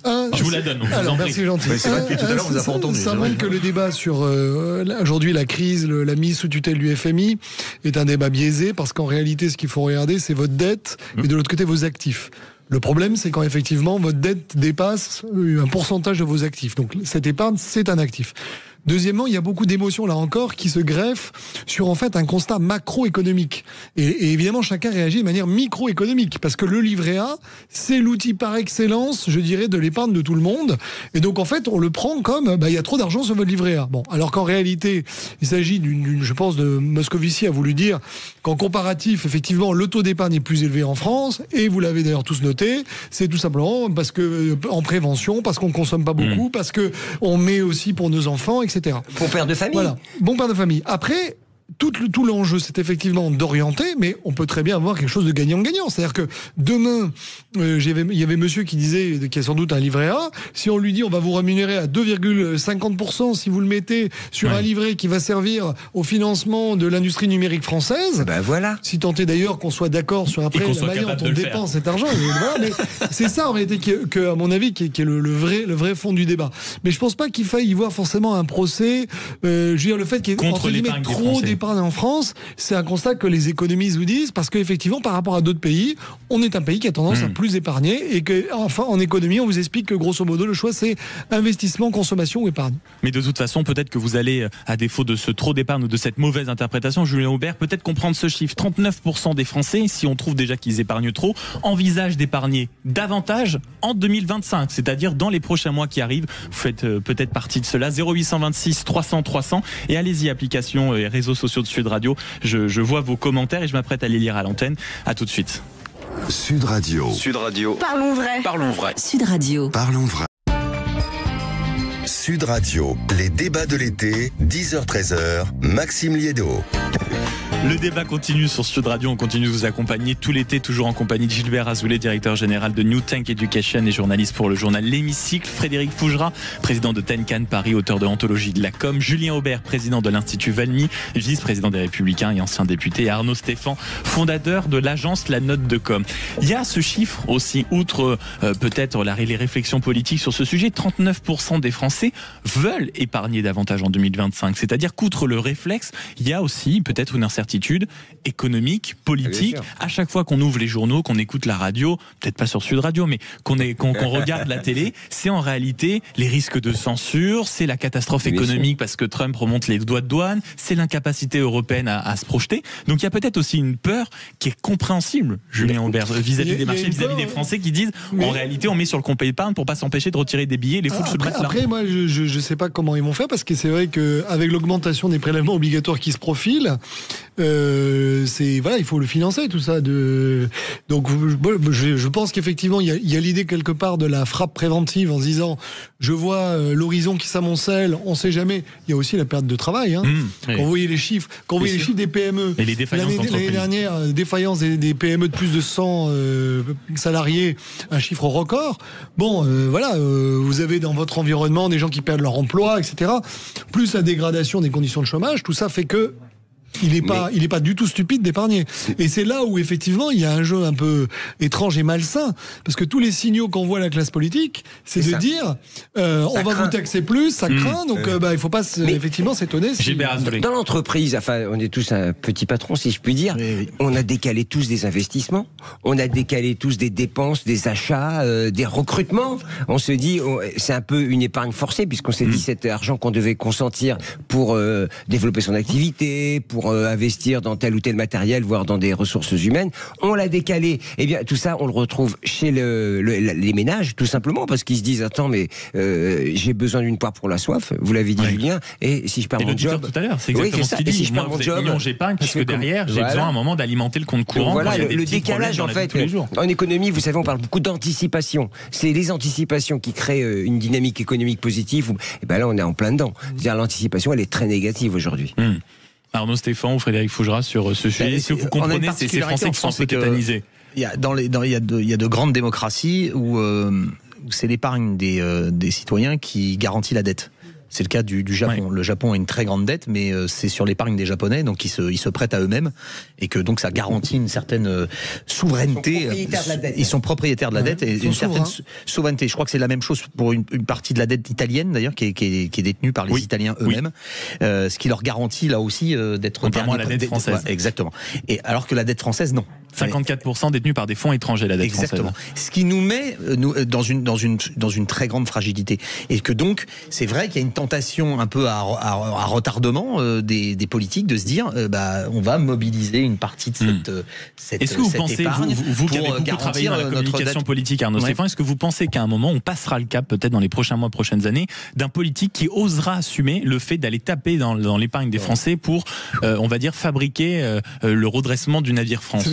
Je vous la donne. Merci, gentil. C'est vrai que tout à l'heure, vous avez pas entendu. Ça montre que le débat sur aujourd'hui la crise, la mise sous tutelle du FMI est un débat biaisé, parce qu'en réalité, ce qu'il faut regarder, c'est votre dette et de l'autre côté vos actifs. Le problème, c'est quand effectivement votre dette dépasse un pourcentage de vos actifs. Donc cette épargne, c'est un actif. Deuxièmement, il y a beaucoup d'émotions là encore qui se greffent sur en fait un constat macroéconomique. Et évidemment, chacun réagit de manière microéconomique, parce que le livret A, c'est l'outil par excellence, je dirais, de l'épargne de tout le monde. Et donc en fait, on le prend comme il y a trop d'argent sur votre livret A. Bon, alors qu'en réalité, il s'agit je pense, de Moscovici a voulu dire qu'en comparatif, effectivement, le taux d'épargne est plus élevé en France, et vous l'avez d'ailleurs tous noté, c'est tout simplement parce que en prévention, parce qu'on consomme pas beaucoup, parce que on met aussi pour nos enfants, etc. Bon père de famille. Voilà, bon père de famille. Après, tout l'enjeu, c'est effectivement d'orienter, mais on peut très bien avoir quelque chose de gagnant-gagnant. C'est-à-dire que demain, il y avait monsieur qui disait, qui a sans doute un livret A, si on lui dit on va vous rémunérer à 2,50% si vous le mettez sur un livret qui va servir au financement de l'industrie numérique française. Ben voilà. Si tant est d'ailleurs qu'on soit d'accord sur après la manière dont on dépense cet argent. Voilà, mais c'est ça en réalité à mon avis, qui est le vrai fond du débat. Mais je pense pas qu'il faille y voir forcément un procès. Je veux dire, le fait qu'il y ait entre guillemets trop d'épargne en France, c'est un constat que les économistes vous disent, parce qu'effectivement, par rapport à d'autres pays, on est un pays qui a tendance à plus épargner, et que, enfin, en économie, on vous explique que grosso modo, le choix, c'est investissement, consommation ou épargne. Mais de toute façon, peut-être que vous allez, à défaut de ce trop d'épargne ou de cette mauvaise interprétation, Julien Aubert, peut-être comprendre ce chiffre. 39% des Français, si on trouve déjà qu'ils épargnent trop, envisagent d'épargner davantage en 2025, c'est-à-dire dans les prochains mois qui arrivent. Vous faites peut-être partie de cela. 0826 300 300, et allez-y, application et réseaux sociaux de Sud Radio. Je vois vos commentaires et je m'apprête à les lire à l'antenne. À tout de suite. Sud Radio. Sud Radio. Parlons vrai. Parlons vrai. Sud Radio. Parlons vrai. Sud Radio, les débats de l'été, 10h-13h, Maxime Liédo. Le débat continue sur Sud Radio, on continue de vous accompagner tout l'été, toujours en compagnie de Gilbert Azoulay, directeur général de New Tank Education et journaliste pour le journal L'Hémicycle, Frédéric Fougera, président de Tenkan Paris, auteur de Anthologie de la Com, Julien Aubert, président de l'Institut Valmy, vice-président des Républicains et ancien député, et Arnaud Stéphan, fondateur de l'agence La Note de Com. Il y a ce chiffre aussi, outre peut-être les réflexions politiques sur ce sujet, 39% des Français veulent épargner davantage en 2025, c'est-à-dire qu'outre le réflexe, il y a aussi peut-être une incertitude économique, politique. À chaque fois qu'on ouvre les journaux, qu'on écoute la radio, peut-être pas sur Sud Radio, mais qu'on regarde la télé, c'est en réalité les risques de censure, c'est la catastrophe économique parce que Trump remonte les doigts de douane, c'est l'incapacité européenne à se projeter. Donc il y a peut-être aussi une peur qui est compréhensible, Julien Aubert, vis-à-vis des marchés, vis-à-vis des Français qui disent en réalité on met sur le compte épargne pour pas s'empêcher de retirer des billets, les foutre sous le matelas. Après, moi je sais pas comment ils vont faire, parce que c'est vrai qu'avec l'augmentation des prélèvements obligatoires qui se profilent, il faut le financer tout ça. Donc je pense qu'effectivement il y a l'idée quelque part de la frappe préventive en se disant je vois l'horizon qui s'amoncelle, on sait jamais. Il y a aussi la perte de travail. Quand vous voyez les chiffres, des PME, et les défaillances l'année dernière, défaillance des PME de plus de 100 salariés, un chiffre record. Vous avez dans votre environnement des gens qui perdent leur emploi, etc. Plus la dégradation des conditions de chômage, tout ça fait que il est pas du tout stupide d'épargner. Et c'est là où effectivement il y a un jeu un peu étrange et malsain, parce que tous les signaux qu'envoie la classe politique, c'est de dire on va vous taxer plus, ça craint, donc il faut pas effectivement s'étonner. Dans l'entreprise, enfin on est tous un petit patron si je puis dire, on a décalé tous des investissements, on a décalé tous des dépenses, des achats, des recrutements. On se dit c'est un peu une épargne forcée, puisqu'on s'est dit cet argent qu'on devait consentir pour développer son activité, pour investir dans tel ou tel matériel, voire dans des ressources humaines, on l'a décalé. Eh bien, tout ça, on le retrouve chez les ménages, tout simplement, parce qu'ils se disent, attends, mais j'ai besoin d'une poire pour la soif, vous l'avez dit, Julien, et si je perds mon job... tout à l'heure, c'est exactement ce qu'il dit. Si je perds mon job, j'épargne, parce que derrière, j'ai besoin à un moment d'alimenter le compte courant. Voilà, le décalage, en fait, en économie, vous savez, on parle beaucoup d'anticipation. C'est les anticipations qui créent une dynamique économique positive. Et ben là, on est en plein dedans. C'est-à-dire, l'anticipation, elle est très négative aujourd'hui. Arnaud Stéphan ou Frédéric Fougera sur ce sujet. Est-ce que vous comprenez ces Français qui sont un peu tétanisés? Il y a de grandes démocraties où c'est l'épargne des citoyens qui garantit la dette. C'est le cas du Japon. Oui. Le Japon a une très grande dette, mais c'est sur l'épargne des Japonais, donc ils se prêtent à eux-mêmes, et que donc ça garantit une certaine souveraineté. Ils sont propriétaires de la dette et une certaine souveraineté. Je crois que c'est la même chose pour une partie de la dette italienne, d'ailleurs, qui est détenue par les Italiens eux-mêmes, ce qui leur garantit là aussi d'être contrairement à la dette française. Exactement. Et alors que la dette française, non. 54% détenus par des fonds étrangers, la dette française. Exactement. Ce qui nous met dans une très grande fragilité. Et que donc, c'est vrai qu'il y a une tentation un peu à retardement des politiques de se dire on va mobiliser une partie de cette est-ce que vous pensez, épargne vous qui avez beaucoup travaillé dans la communication politique, Arnaud Stéphan, est-ce que vous pensez qu'à un moment on passera le cap, peut-être dans les prochains mois, prochaines années, d'un politique qui osera assumer le fait d'aller taper dans l'épargne des Français pour on va dire fabriquer le redressement du navire France?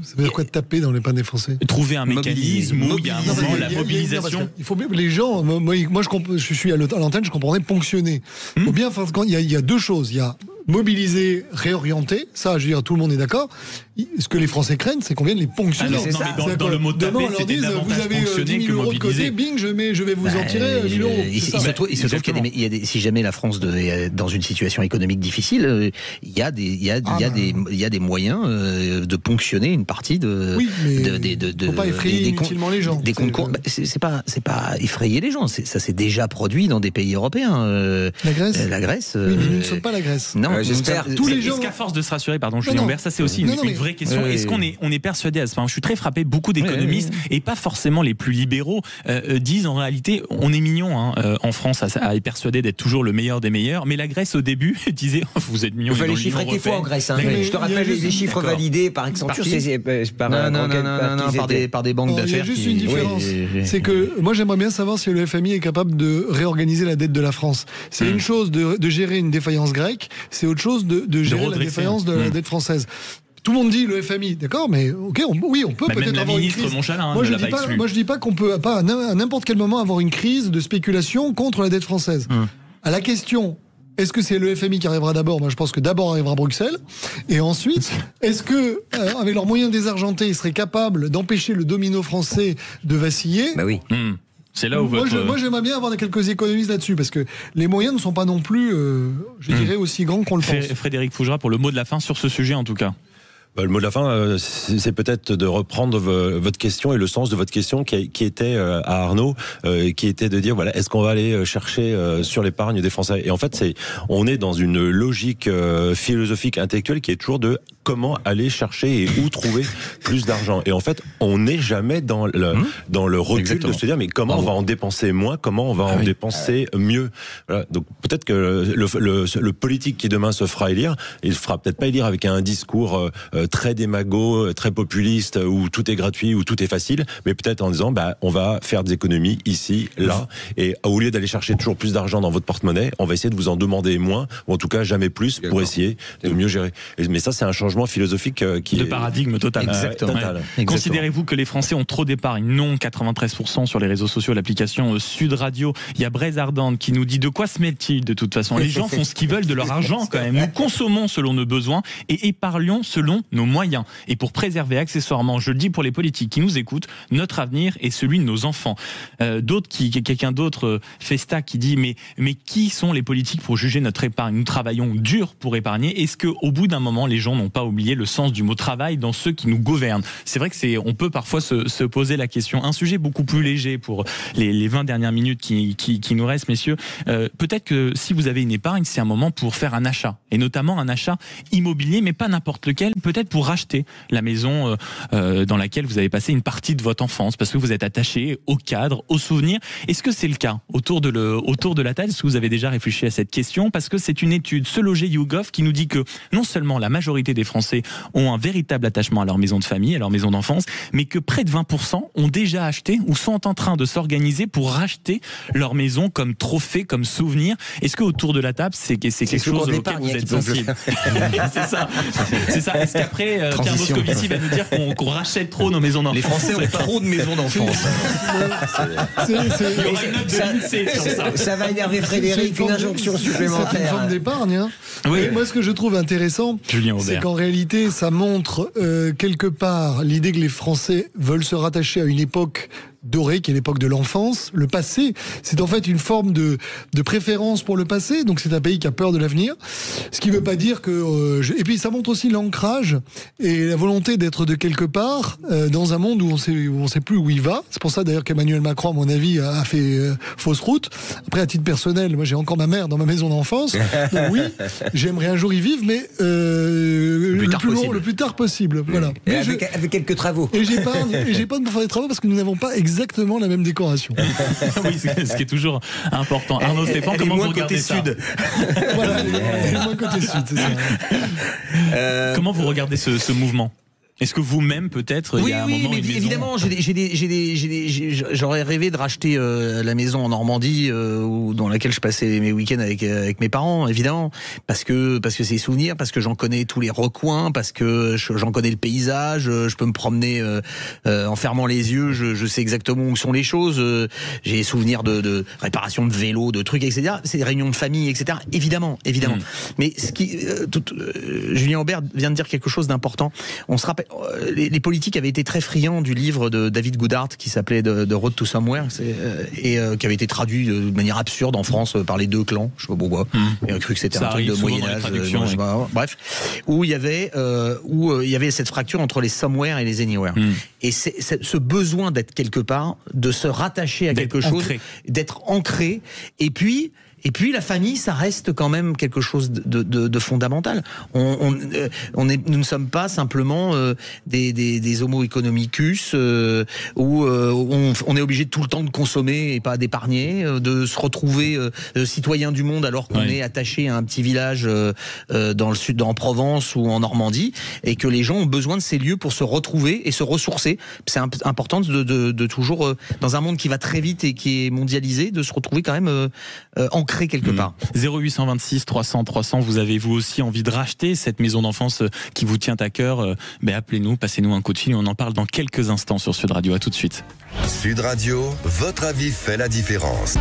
Ça veut dire quoi de taper dans l'épargne des Français? Trouver un mécanisme où il y a un moment la mobilisation. Il faut bien les gens. Moi je suis à l'antenne, je comprenais ponctionner. Faut bien, il y a deux choses. Il y a mobiliser, réorienter. Ça, je veux dire, tout le monde est d'accord. Ce que les Français craignent, c'est qu'on vienne les ponctionner. Alors, non, mais dans le mot taper, c'était davantage vous avez ponctionner 10 que 000 euros de côté, mobiliser. bing, je vais vous en tirer 1 000 euros. Il se trouve qu'il y a si jamais la France devait, dans une situation économique difficile, il y a des moyens de ponctionner une partie de. Oui, mais faut pas effrayer inutilement les gens. Des concours. C'est pas effrayer les gens. Ça s'est déjà produit dans des pays européens. La Grèce. La Grèce. Oui, mais nous ne sommes pas la Grèce. Non, j'espère. Tous les gens. Est-ce qu'à force de se rassurer, pardon, Julien Aubert, ça c'est aussi une vraie question. Est-ce qu'on est persuadé à ce point? Je suis très frappé. Beaucoup d'économistes et pas forcément les plus libéraux disent en réalité, on est mignon en France à être persuadé d'être toujours le meilleur des meilleurs. Mais la Grèce au début disait vous êtes mignon. Les chiffres étaient faux en Grèce. Je te rappelle les chiffres validés par Accenture. Par des banques d'affaires. Il y a juste une différence. C'est que moi j'aimerais bien savoir si le FMI est capable de réorganiser la dette de la France. C'est une chose de gérer une défaillance grecque, c'est autre chose de gérer la défaillance de la dette française. Tout le monde dit le FMI, d'accord, mais ok, on peut peut-être avoir une crise. Moi je dis pas qu'on peut pas à n'importe quel moment avoir une crise de spéculation contre la dette française. À la question, est-ce que c'est le FMI qui arrivera d'abord? Moi je pense que d'abord arrivera Bruxelles, et ensuite, est-ce que avec leurs moyens désargentés, ils seraient capables d'empêcher le domino français de vaciller? Bah oui. C'est là où moi j'aimerais bien avoir quelques économistes là-dessus, parce que les moyens ne sont pas non plus, je dirais, aussi grands qu'on le pense. Frédéric Fougera, pour le mot de la fin sur ce sujet en tout cas. Le mot de la fin, c'est peut-être de reprendre votre question et le sens de votre question qui était à Arnaud, qui était de dire voilà, est-ce qu'on va aller chercher sur l'épargne des Français? Et en fait, on est dans une logique philosophique intellectuelle qui est toujours de comment aller chercher et où trouver plus d'argent. Et en fait, on n'est jamais dans le recul Exactement. De se dire mais comment on va en dépenser moins, comment on va en dépenser mieux. Voilà. Donc peut-être que le politique qui demain se fera élire, il fera peut-être pas élire avec un discours très démago, très populiste, où tout est gratuit, où tout est facile, mais peut-être en disant on va faire des économies ici, là, et au lieu d'aller chercher toujours plus d'argent dans votre porte-monnaie, on va essayer de vous en demander moins, ou en tout cas jamais plus, pour essayer de mieux gérer. Mais ça, c'est un changement philosophique qui est... paradigme total. Exactement. Considérez-vous que les Français ont trop d'épargne? Non, 93% sur les réseaux sociaux, l'application Sud Radio. Il y a Braise Ardente qui nous dit de quoi se mêle-t-il de toute façon? Les gens font ce qu'ils veulent de leur argent quand même. Nous consommons selon nos besoins et épargnons selon nos moyens. Et pour préserver accessoirement, je le dis pour les politiques qui nous écoutent, notre avenir est celui de nos enfants. Quelqu'un d'autre, Festa, qui dit mais qui sont les politiques pour juger notre épargne? Nous travaillons dur pour épargner. Est-ce qu'au bout d'un moment, les gens n'ont pas oublié le sens du mot travail dans ceux qui nous gouvernent? C'est vrai que on peut parfois se poser la question. Un sujet beaucoup plus léger pour les 20 dernières minutes qui nous restent, messieurs. Peut-être que si vous avez une épargne, c'est un moment pour faire un achat, et notamment un achat immobilier, mais pas n'importe lequel, peut-être pour racheter la maison dans laquelle vous avez passé une partie de votre enfance, parce que vous êtes attaché au cadre, aux souvenirs. Est-ce que c'est le cas autour de la table? Est-ce que vous avez déjà réfléchi à cette question? Parce que c'est une étude Se Loger YouGov qui nous dit que non seulement la majorité des Français ont un véritable attachement à leur maison de famille, à leur maison d'enfance, mais que près de 20% ont déjà acheté ou sont en train de s'organiser pour racheter leur maison comme trophée, comme souvenir. Est-ce que autour de la table, c'est quelque chose auquel vous êtes sensible? C'est ça. Est-ce qu'après, Pierre Moscovici va nous dire qu'on rachète trop nos maisons d'enfance? Les Français ont trop de maisons d'enfance. Il y aura une note de l'INSEE sur ça. Ça va énerver Frédéric, une injonction supplémentaire. C'est une forme d'épargne. Hein. Oui. Moi, ce que je trouve intéressant, c'est qu'en réalité, ça montre quelque part l'idée que les Français veulent se rattacher à une époque dorée, qui est l'époque de l'enfance. Le passé, c'est en fait une forme de préférence pour le passé, donc c'est un pays qui a peur de l'avenir. Ce qui ne veut pas dire que... Et puis ça montre aussi l'ancrage et la volonté d'être de quelque part dans un monde où on sait plus où il va. C'est pour ça d'ailleurs qu'Emmanuel Macron, à mon avis, a fait fausse route. Après, à titre personnel, moi j'ai encore ma mère dans ma maison d'enfance. Donc oui, j'aimerais un jour y vivre, mais le plus tard possible. Voilà. Et avec quelques travaux. Et j'épargne pour faire des travaux parce que nous n'avons pas exactement la même décoration. Oui, ce qui est toujours important. Arnaud Stéphane, comment vous regardez ça? Sud. Voilà, elle est moins côté sud, c'est ça. Comment vous regardez ce mouvement? Est-ce que vous-même, peut-être, il y a un moment, mais évidemment, j'aurais rêvé de racheter la maison en Normandie dans laquelle je passais mes week-ends avec mes parents, évidemment, parce que c'est des souvenirs, parce que j'en connais tous les recoins, parce que j'en connais le paysage, je peux me promener en fermant les yeux, je sais exactement où sont les choses, j'ai des souvenirs de réparation de vélo, de trucs, etc. C'est des réunions de famille, etc. Évidemment. Mais Julien Aubert vient de dire quelque chose d'important. On se rappelle. Les politiques avaient été très friands du livre de David Goodhart qui s'appelait The Road to Somewhere et qui avait été traduit de manière absurde en France par les deux clans, je sais pas pourquoi, et on a cru que c'était un truc de Moyen-Âge, bref, où il y avait cette fracture entre les somewhere et les anywhere. Et c'est ce besoin d'être quelque part, de se rattacher à quelque chose, d'être ancré, et puis la famille, ça reste quand même quelque chose de fondamental. Nous ne sommes pas simplement des homo economicus où on est obligé tout le temps de consommer et pas d'épargner, de se retrouver citoyen du monde alors qu'on est attaché à un petit village dans le sud, en Provence ou en Normandie, et que les gens ont besoin de ces lieux pour se retrouver et se ressourcer. C'est important de toujours, dans un monde qui va très vite et qui est mondialisé, de se retrouver quand même ancré quelque part. 0826 300 300, vous avez vous aussi envie de racheter cette maison d'enfance qui vous tient à cœur, appelez-nous, passez-nous un coup de fil et on en parle dans quelques instants sur Sud Radio. À tout de suite. Sud Radio, votre avis fait la différence.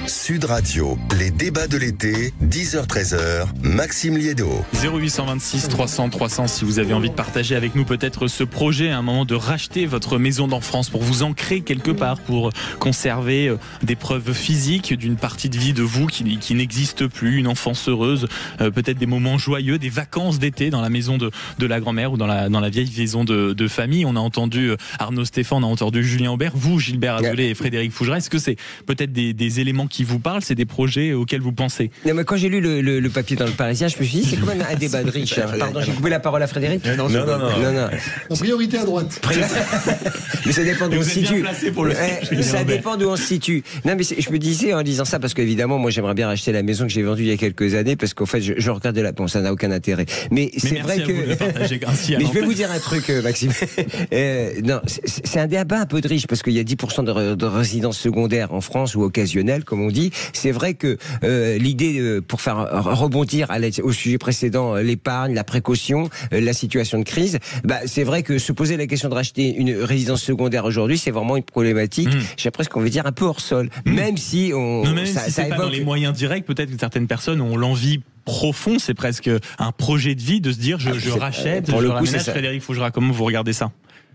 Sud Radio, les débats de l'été, 10h-13h, Maxime Liédot. 0826 300 300, si vous avez envie de partager avec nous peut-être ce projet à un moment de racheter votre maison d'enfance pour vous ancrer quelque part, pour conserver des preuves physiques d'une partie de vie de vous qui n'existe plus, une enfance heureuse, peut-être des moments joyeux, des vacances d'été dans la maison de la grand-mère ou dans la vieille maison de famille. On a entendu Arnaud Stéphane, on a entendu Julien Aubert, vous Gilbert Azoulay et Frédéric Fougera. Est-ce que c'est peut-être des éléments qui vous parlent, c'est des projets auxquels vous pensez? Non, mais quand j'ai lu le papier dans le Parisien, je me suis dit c'est quand même un débat de riche. Pardon, j'ai coupé la parole à Frédéric. Non. En priorité à droite. Mais ça dépend d'où on se situe. Ça Aubert. dépend d'où on se situe. Non, mais je me disais en disant ça parce qu'évidemment, moi j'aimerais bien racheter la maison que j'ai vendue il y a quelques années parce qu'en fait, je regardais bon, ça n'a aucun intérêt. Mais c'est vrai que. Mais je vais vous dire un truc, Maxime. Non, c'est un débat un peu de riche parce qu'il y a 10% de résidences secondaires en France ou occasionnelles, comme on dit. C'est vrai que l'idée, pour faire rebondir au sujet précédent, l'épargne, la précaution, la situation de crise, c'est vrai que se poser la question de racheter une résidence secondaire aujourd'hui, c'est vraiment une problématique, j'ai presque envie de dire un peu hors sol. Même si ça évoque... pas dans les moyens directs, peut-être que certaines personnes ont l'envie profond, c'est presque un projet de vie de se dire je rachète, je raménage. Frédéric Fougera, comment vous regardez ça?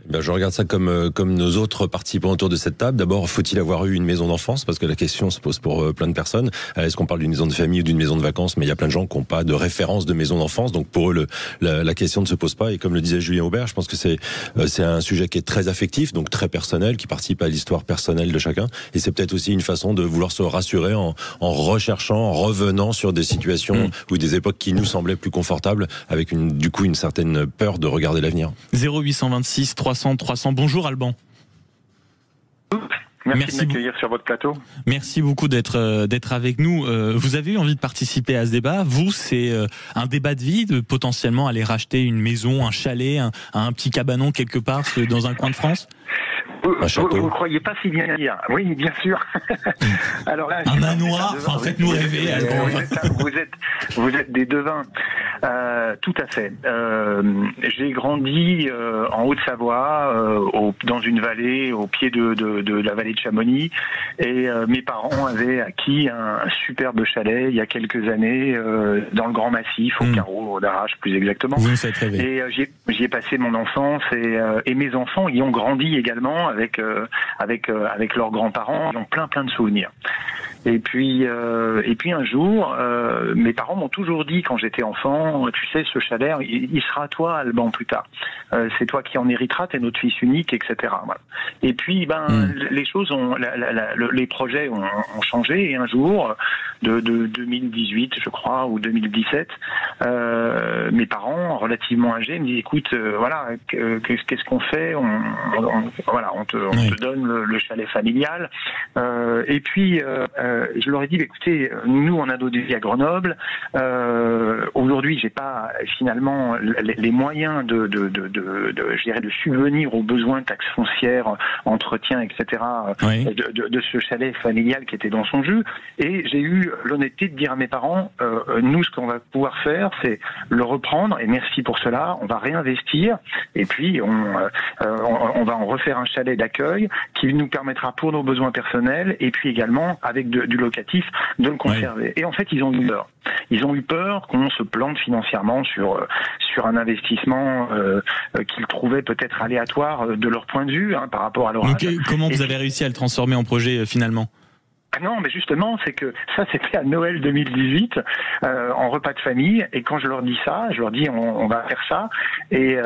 Je regarde ça comme nos autres participants autour de cette table. D'abord, faut-il avoir eu une maison d'enfance? Parce que la question se pose pour plein de personnes. Est-ce qu'on parle d'une maison de famille ou d'une maison de vacances? Mais il y a plein de gens qui n'ont pas de référence de maison d'enfance. Donc pour eux, la question ne se pose pas. Et comme le disait Julien Aubert, je pense que c'est un sujet qui est très affectif, donc très personnel, qui participe à l'histoire personnelle de chacun. Et c'est peut-être aussi une façon de vouloir se rassurer en recherchant, en revenant sur des situations ou des époques qui nous semblaient plus confortables, avec du coup une certaine peur de regarder l'avenir. 0826 300 300. Bonjour Alban. Merci de m'accueillir sur votre plateau. Merci beaucoup d'être avec nous. Vous avez eu envie de participer à ce débat. Vous, c'est un débat de vie, de potentiellement aller racheter une maison, un chalet, un petit cabanon quelque part dans un coin de France? Vous ne croyez pas si bien dire? Oui, bien sûr. Alors là, un manoir, faites-nous rêver. Vous êtes des devins. Tout à fait. J'ai grandi en Haute-Savoie, dans une vallée, au pied de la vallée de Chamonix, et mes parents avaient acquis un superbe chalet il y a quelques années dans le Grand Massif, au Carreau d'Arrache plus exactement. Vous me faites rêver. Et j'y ai passé mon enfance et mes enfants y ont grandi également avec leurs grands-parents. Ils ont plein de souvenirs. Et puis un jour, mes parents m'ont toujours dit quand j'étais enfant, tu sais, ce chalet, il sera à toi, Alban, plus tard. C'est toi qui en hériteras, t'es notre fils unique, etc. Voilà. Et puis, les choses les projets ont changé. Et un jour, de 2018, je crois, ou 2017, mes parents, relativement âgés, me disent écoute, voilà, qu'est-ce qu'on fait? On te donne le chalet familial. Et puis, je leur ai dit, écoutez, nous, on a nos devis à Grenoble. Aujourd'hui, j'ai pas finalement les moyens de subvenir aux besoins de taxes foncières, entretien, etc. De ce chalet familial qui était dans son jus. Et j'ai eu l'honnêteté de dire à mes parents, nous, ce qu'on va pouvoir faire, c'est le reprendre. Et merci pour cela. On va réinvestir. Et puis, on va en refaire un chalet d'accueil qui nous permettra pour nos besoins personnels et puis également avec du locatif de le conserver. Et en fait, ils ont eu peur. Ils ont eu peur qu'on se plante financièrement sur un investissement qu'ils trouvaient peut-être aléatoire de leur point de vue par rapport à leur âge. Comment vous avez réussi à le transformer en projet finalement ? Non, mais justement, c'est que ça, c'était à Noël 2018, en repas de famille. Et quand je leur dis ça, je leur dis on va faire ça. Et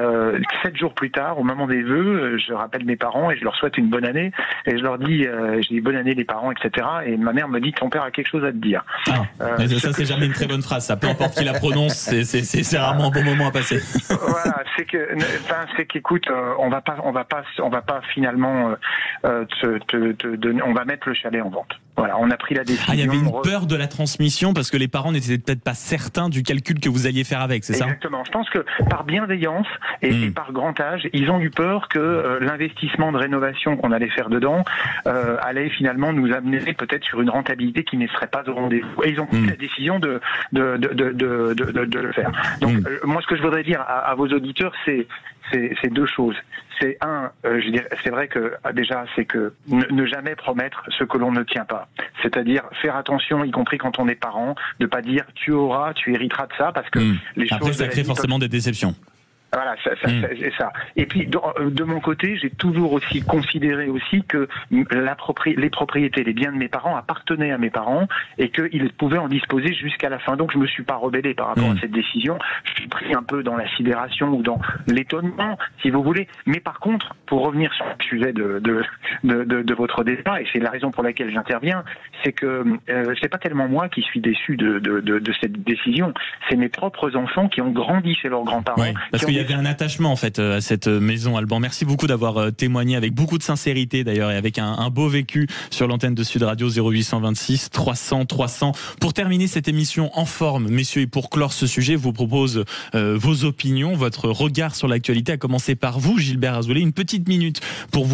7 jours plus tard, au moment des vœux, je rappelle mes parents et je leur souhaite une bonne année. Et je leur dis, je dis bonne année les parents, etc. Et ma mère me dit ton père a quelque chose à te dire. Ça, c'est jamais une très bonne phrase. Ça, peu importe qui la prononce, c'est rarement un bon moment à passer. Voilà, c'est qu'écoute, on va pas finalement te donner, on va mettre le chalet en vente. Voilà, on a pris la décision. Il y avait une peur de la transmission parce que les parents n'étaient peut-être pas certains du calcul que vous alliez faire avec, c'est ça ? Exactement. Je pense que par bienveillance et par grand âge, ils ont eu peur que l'investissement de rénovation qu'on allait faire dedans allait finalement nous amener peut-être sur une rentabilité qui ne serait pas au rendez-vous. Et ils ont pris la décision de le faire. Donc moi, ce que je voudrais dire à vos auditeurs, c'est deux choses. C'est je dirais, c'est vrai que déjà, c'est que ne jamais promettre ce que l'on ne tient pas. C'est-à-dire faire attention, y compris quand on est parent, de pas dire tu hériteras de ça, parce que les choses. Après, ça crée forcément des déceptions. Voilà, c'est ça. Et puis, de mon côté, j'ai toujours aussi considéré aussi que les propriétés, les biens de mes parents appartenaient à mes parents et qu'ils pouvaient en disposer jusqu'à la fin. Donc, je me suis pas rebellé par rapport à cette décision. Je suis pris un peu dans la sidération ou dans l'étonnement, si vous voulez. Mais par contre, pour revenir sur le sujet de votre débat, et c'est la raison pour laquelle j'interviens, c'est que c'est pas tellement moi qui suis déçu de cette décision. C'est mes propres enfants qui ont grandi chez leurs grands-parents. Ouais, parce qu'il y avait un attachement en fait à cette maison, Alban. Merci beaucoup d'avoir témoigné avec beaucoup de sincérité d'ailleurs et avec un beau vécu sur l'antenne de Sud Radio 0826 300 300. Pour terminer cette émission en forme, messieurs, et pour clore ce sujet, je vous propose vos opinions, votre regard sur l'actualité, à commencer par vous, Gilbert Azoulay. Une petite minute pour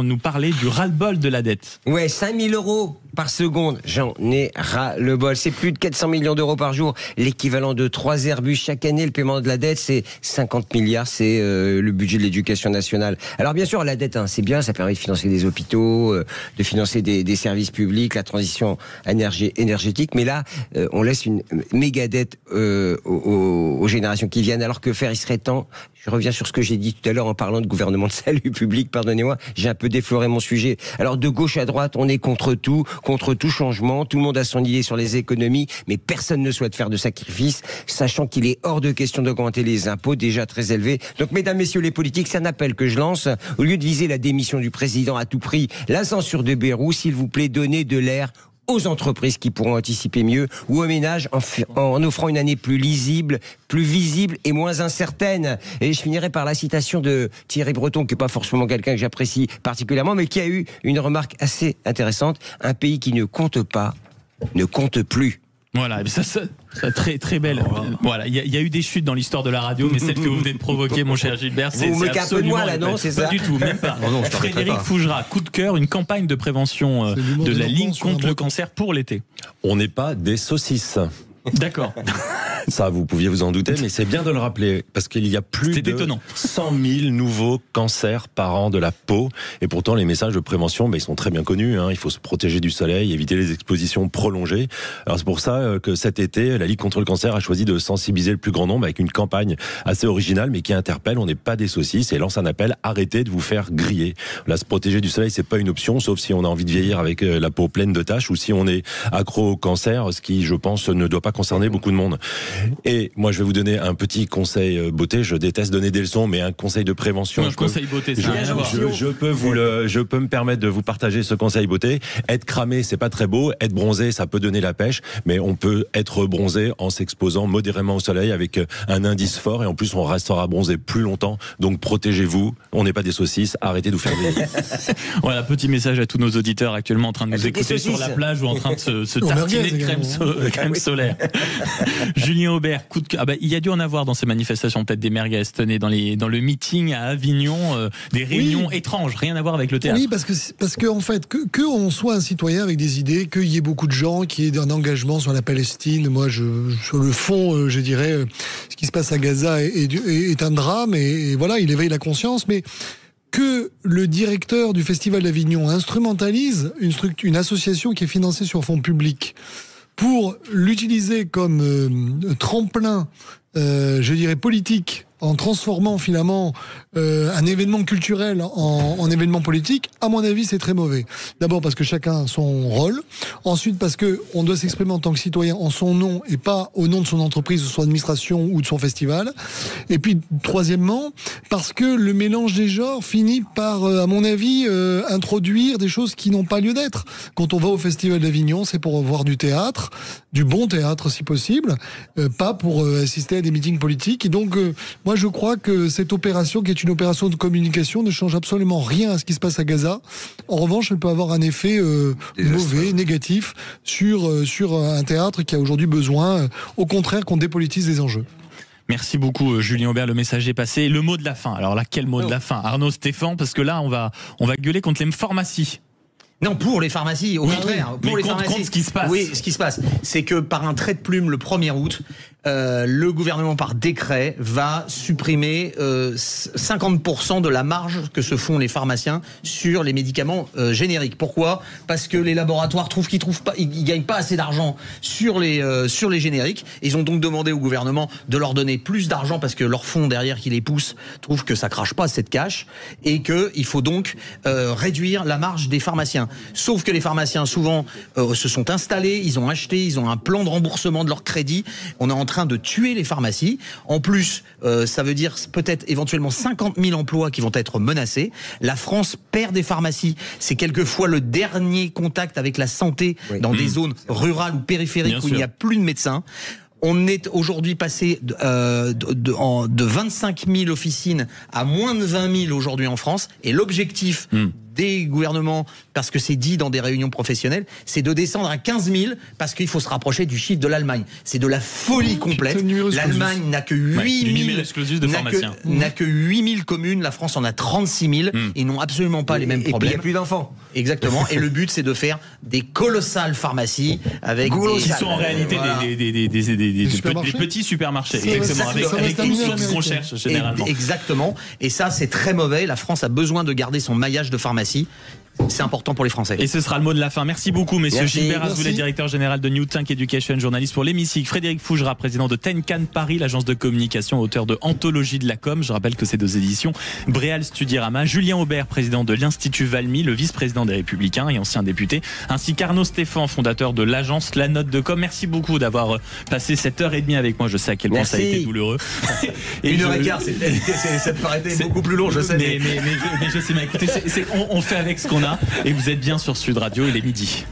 nous parler du ras-le-bol de la dette. Ouais, 5 000 € par seconde, j'en ai ras-le-bol. C'est plus de 400 millions d'euros par jour, l'équivalent de 3 Airbus chaque année. Le paiement de la dette, c'est 50 milliards, c'est le budget de l'éducation nationale. Alors bien sûr, la dette, c'est bien, ça permet de financer des hôpitaux, de financer des services publics, la transition énergétique, mais là, on laisse une méga dette aux générations qui viennent, alors que faire, il serait temps. Je reviens sur ce que j'ai dit tout à l'heure en parlant de gouvernement de salut public, pardonnez-moi, j'ai un peu défloré mon sujet. Alors de gauche à droite, on est contre tout changement, tout le monde a son idée sur les économies, mais personne ne souhaite faire de sacrifices, sachant qu'il est hors de question d'augmenter les impôts déjà très élevés. Donc mesdames, messieurs les politiques, c'est un appel que je lance. Au lieu de viser la démission du président à tout prix, la censure de Bayrou, s'il vous plaît, donnez de l'air aux entreprises qui pourront anticiper mieux, ou aux ménages en offrant une année plus lisible, plus visible et moins incertaine. Et je finirai par la citation de Thierry Breton, qui n'est pas forcément quelqu'un que j'apprécie particulièrement, mais qui a eu une remarque assez intéressante. Un pays qui ne compte pas, ne compte plus. Voilà, ça très très belle. Voilà, il y a eu des chutes dans l'histoire de la radio, mais celle que vous venez de provoquer, mon cher Gilbert, c'est absolument un peu de moi là, non, c'est ça. Pas du tout, même pas. Non, Frédéric Fougera, coup de cœur, une campagne de prévention de la ligne contre le cancer pour l'été. On n'est pas des saucisses. D'accord. Ça, vous pouviez vous en douter, mais c'est bien de le rappeler, parce qu'il y a plus de 100 000 nouveaux cancers par an de la peau, et pourtant les messages de prévention, ils sont très bien connus, il faut se protéger du soleil, éviter les expositions prolongées. Alors c'est pour ça que cet été, la Ligue contre le cancer a choisi de sensibiliser le plus grand nombre avec une campagne assez originale, mais qui interpelle, on n'est pas des saucisses, et lance un appel, arrêtez de vous faire griller. Là, se protéger du soleil, c'est pas une option, sauf si on a envie de vieillir avec la peau pleine de taches, ou si on est accro au cancer, ce qui, je pense, ne doit pas concerner beaucoup de monde. Et moi, je vais vous donner un petit conseil beauté. Je déteste donner des leçons, mais un conseil de prévention. Non, conseil beauté, ça je peux me permettre de vous partager ce conseil beauté. Être cramé, c'est pas très beau. Être bronzé, ça peut donner la pêche, mais on peut être bronzé en s'exposant modérément au soleil avec un indice fort, et en plus on restera bronzé plus longtemps. Donc protégez-vous. On n'est pas des saucisses. Arrêtez de vous faire des... Voilà, petit message à tous nos auditeurs actuellement en train de nous écouter sur la plage ou en train de se tartiner de crème solaire. Julien Aubert, il y a dû en avoir dans ces manifestations, peut-être des merguez. Tenez, dans le meeting à Avignon, des réunions étranges, rien à voir avec le théâtre. Oui, parce que en fait, que on soit un citoyen avec des idées, qu'il y ait beaucoup de gens qui aient un engagement sur la Palestine. Moi, sur le fond, je dirais, ce qui se passe à Gaza est un drame, et voilà, il éveille la conscience, mais que le directeur du Festival d'Avignon instrumentalise une association qui est financée sur fonds publics pour l'utiliser comme tremplin, je dirais, politique, en transformant finalement un événement culturel en événement politique, à mon avis, c'est très mauvais. D'abord parce que chacun a son rôle. Ensuite parce que on doit s'exprimer en tant que citoyen en son nom et pas au nom de son entreprise, de son administration ou de son festival. Et puis, troisièmement, parce que le mélange des genres finit par, à mon avis, introduire des choses qui n'ont pas lieu d'être. Quand on va au Festival d'Avignon, c'est pour voir du théâtre, du bon théâtre si possible, pas pour assister à des meetings politiques. Et donc, moi, je crois que cette opération, qui est une opération de communication, ne change absolument rien à ce qui se passe à Gaza. En revanche, elle peut avoir un effet mauvais, négatif, sur un théâtre qui a aujourd'hui besoin, au contraire, qu'on dépolitise les enjeux. Merci beaucoup Julien Aubert, le message est passé. Le mot de la fin, alors là, quel mot de la fin? Arnaud Stéphan, parce que là, on va gueuler contre les pharmacies. Non, pour les pharmacies, au contraire. Pour les pharmacies. Contre ce qui se passe. Oui, ce qui se passe, c'est que par un trait de plume, le 1er août, le gouvernement, par décret, va supprimer 50% de la marge que se font les pharmaciens sur les médicaments génériques. Pourquoi? Parce que les laboratoires trouvent qu'ils gagnent pas assez d'argent sur les génériques. Ils ont donc demandé au gouvernement de leur donner plus d'argent, parce que leur fonds derrière qui les pousse trouve que ça crache pas cette cash, et que il faut donc réduire la marge des pharmaciens. Sauf que les pharmaciens souvent se sont installés, ils ont acheté, ils ont un plan de remboursement de leur crédit. On est en train de tuer les pharmacies. En plus, ça veut dire peut-être éventuellement 50 000 emplois qui vont être menacés. La France perd des pharmacies. C'est quelqueverfois le dernier contact avec la santé dans des zones rurales ou périphériques où il n'y a plus de médecins. On est aujourd'hui passé de 25 000 officines à moins de 20 000 aujourd'hui en France. Et l'objectif des gouvernements, parce que c'est dit dans des réunions professionnelles, c'est de descendre à 15 000, parce qu'il faut se rapprocher du chiffre de l'Allemagne. C'est de la folie complète. L'Allemagne n'a que 8 000 communes, la France en a 36 000, ils n'ont absolument pas les mêmes problèmes. Et il n'y a plus d'enfants. Exactement. Et le but, c'est de faire des colossales pharmacies avec qui sont en réalité des petits supermarchés. Exactement. Avec tout ce qu'on cherche généralement. Exactement. Et ça, c'est très mauvais. La France a besoin de garder son maillage de pharmacie. C'est important pour les Français. Et ce sera le mot de la fin. Merci beaucoup, messieurs. Gilbert Azoulay, directeur général de New Think Education, journaliste pour l'Hémicycle. Frédéric Fougera, président de Tenkan Paris, l'agence de communication, auteur de Anthologie de la com. Je rappelle que c'est 2 éditions Bréal Studirama. Julien Aubert, président de l'Institut Valmy, le vice-président des Républicains et ancien député, ainsi qu'Arnaud Stéphan, fondateur de l'agence La Note de Com. Merci beaucoup d'avoir passé cette heure et demie avec moi. Je sais à quel point ça a été douloureux. Et 1h15, ça paraît beaucoup plus long, je sais. Mais je sais, mais écoutez, on fait avec ce qu'on a. Et vous êtes bien sur Sud Radio, il est midi.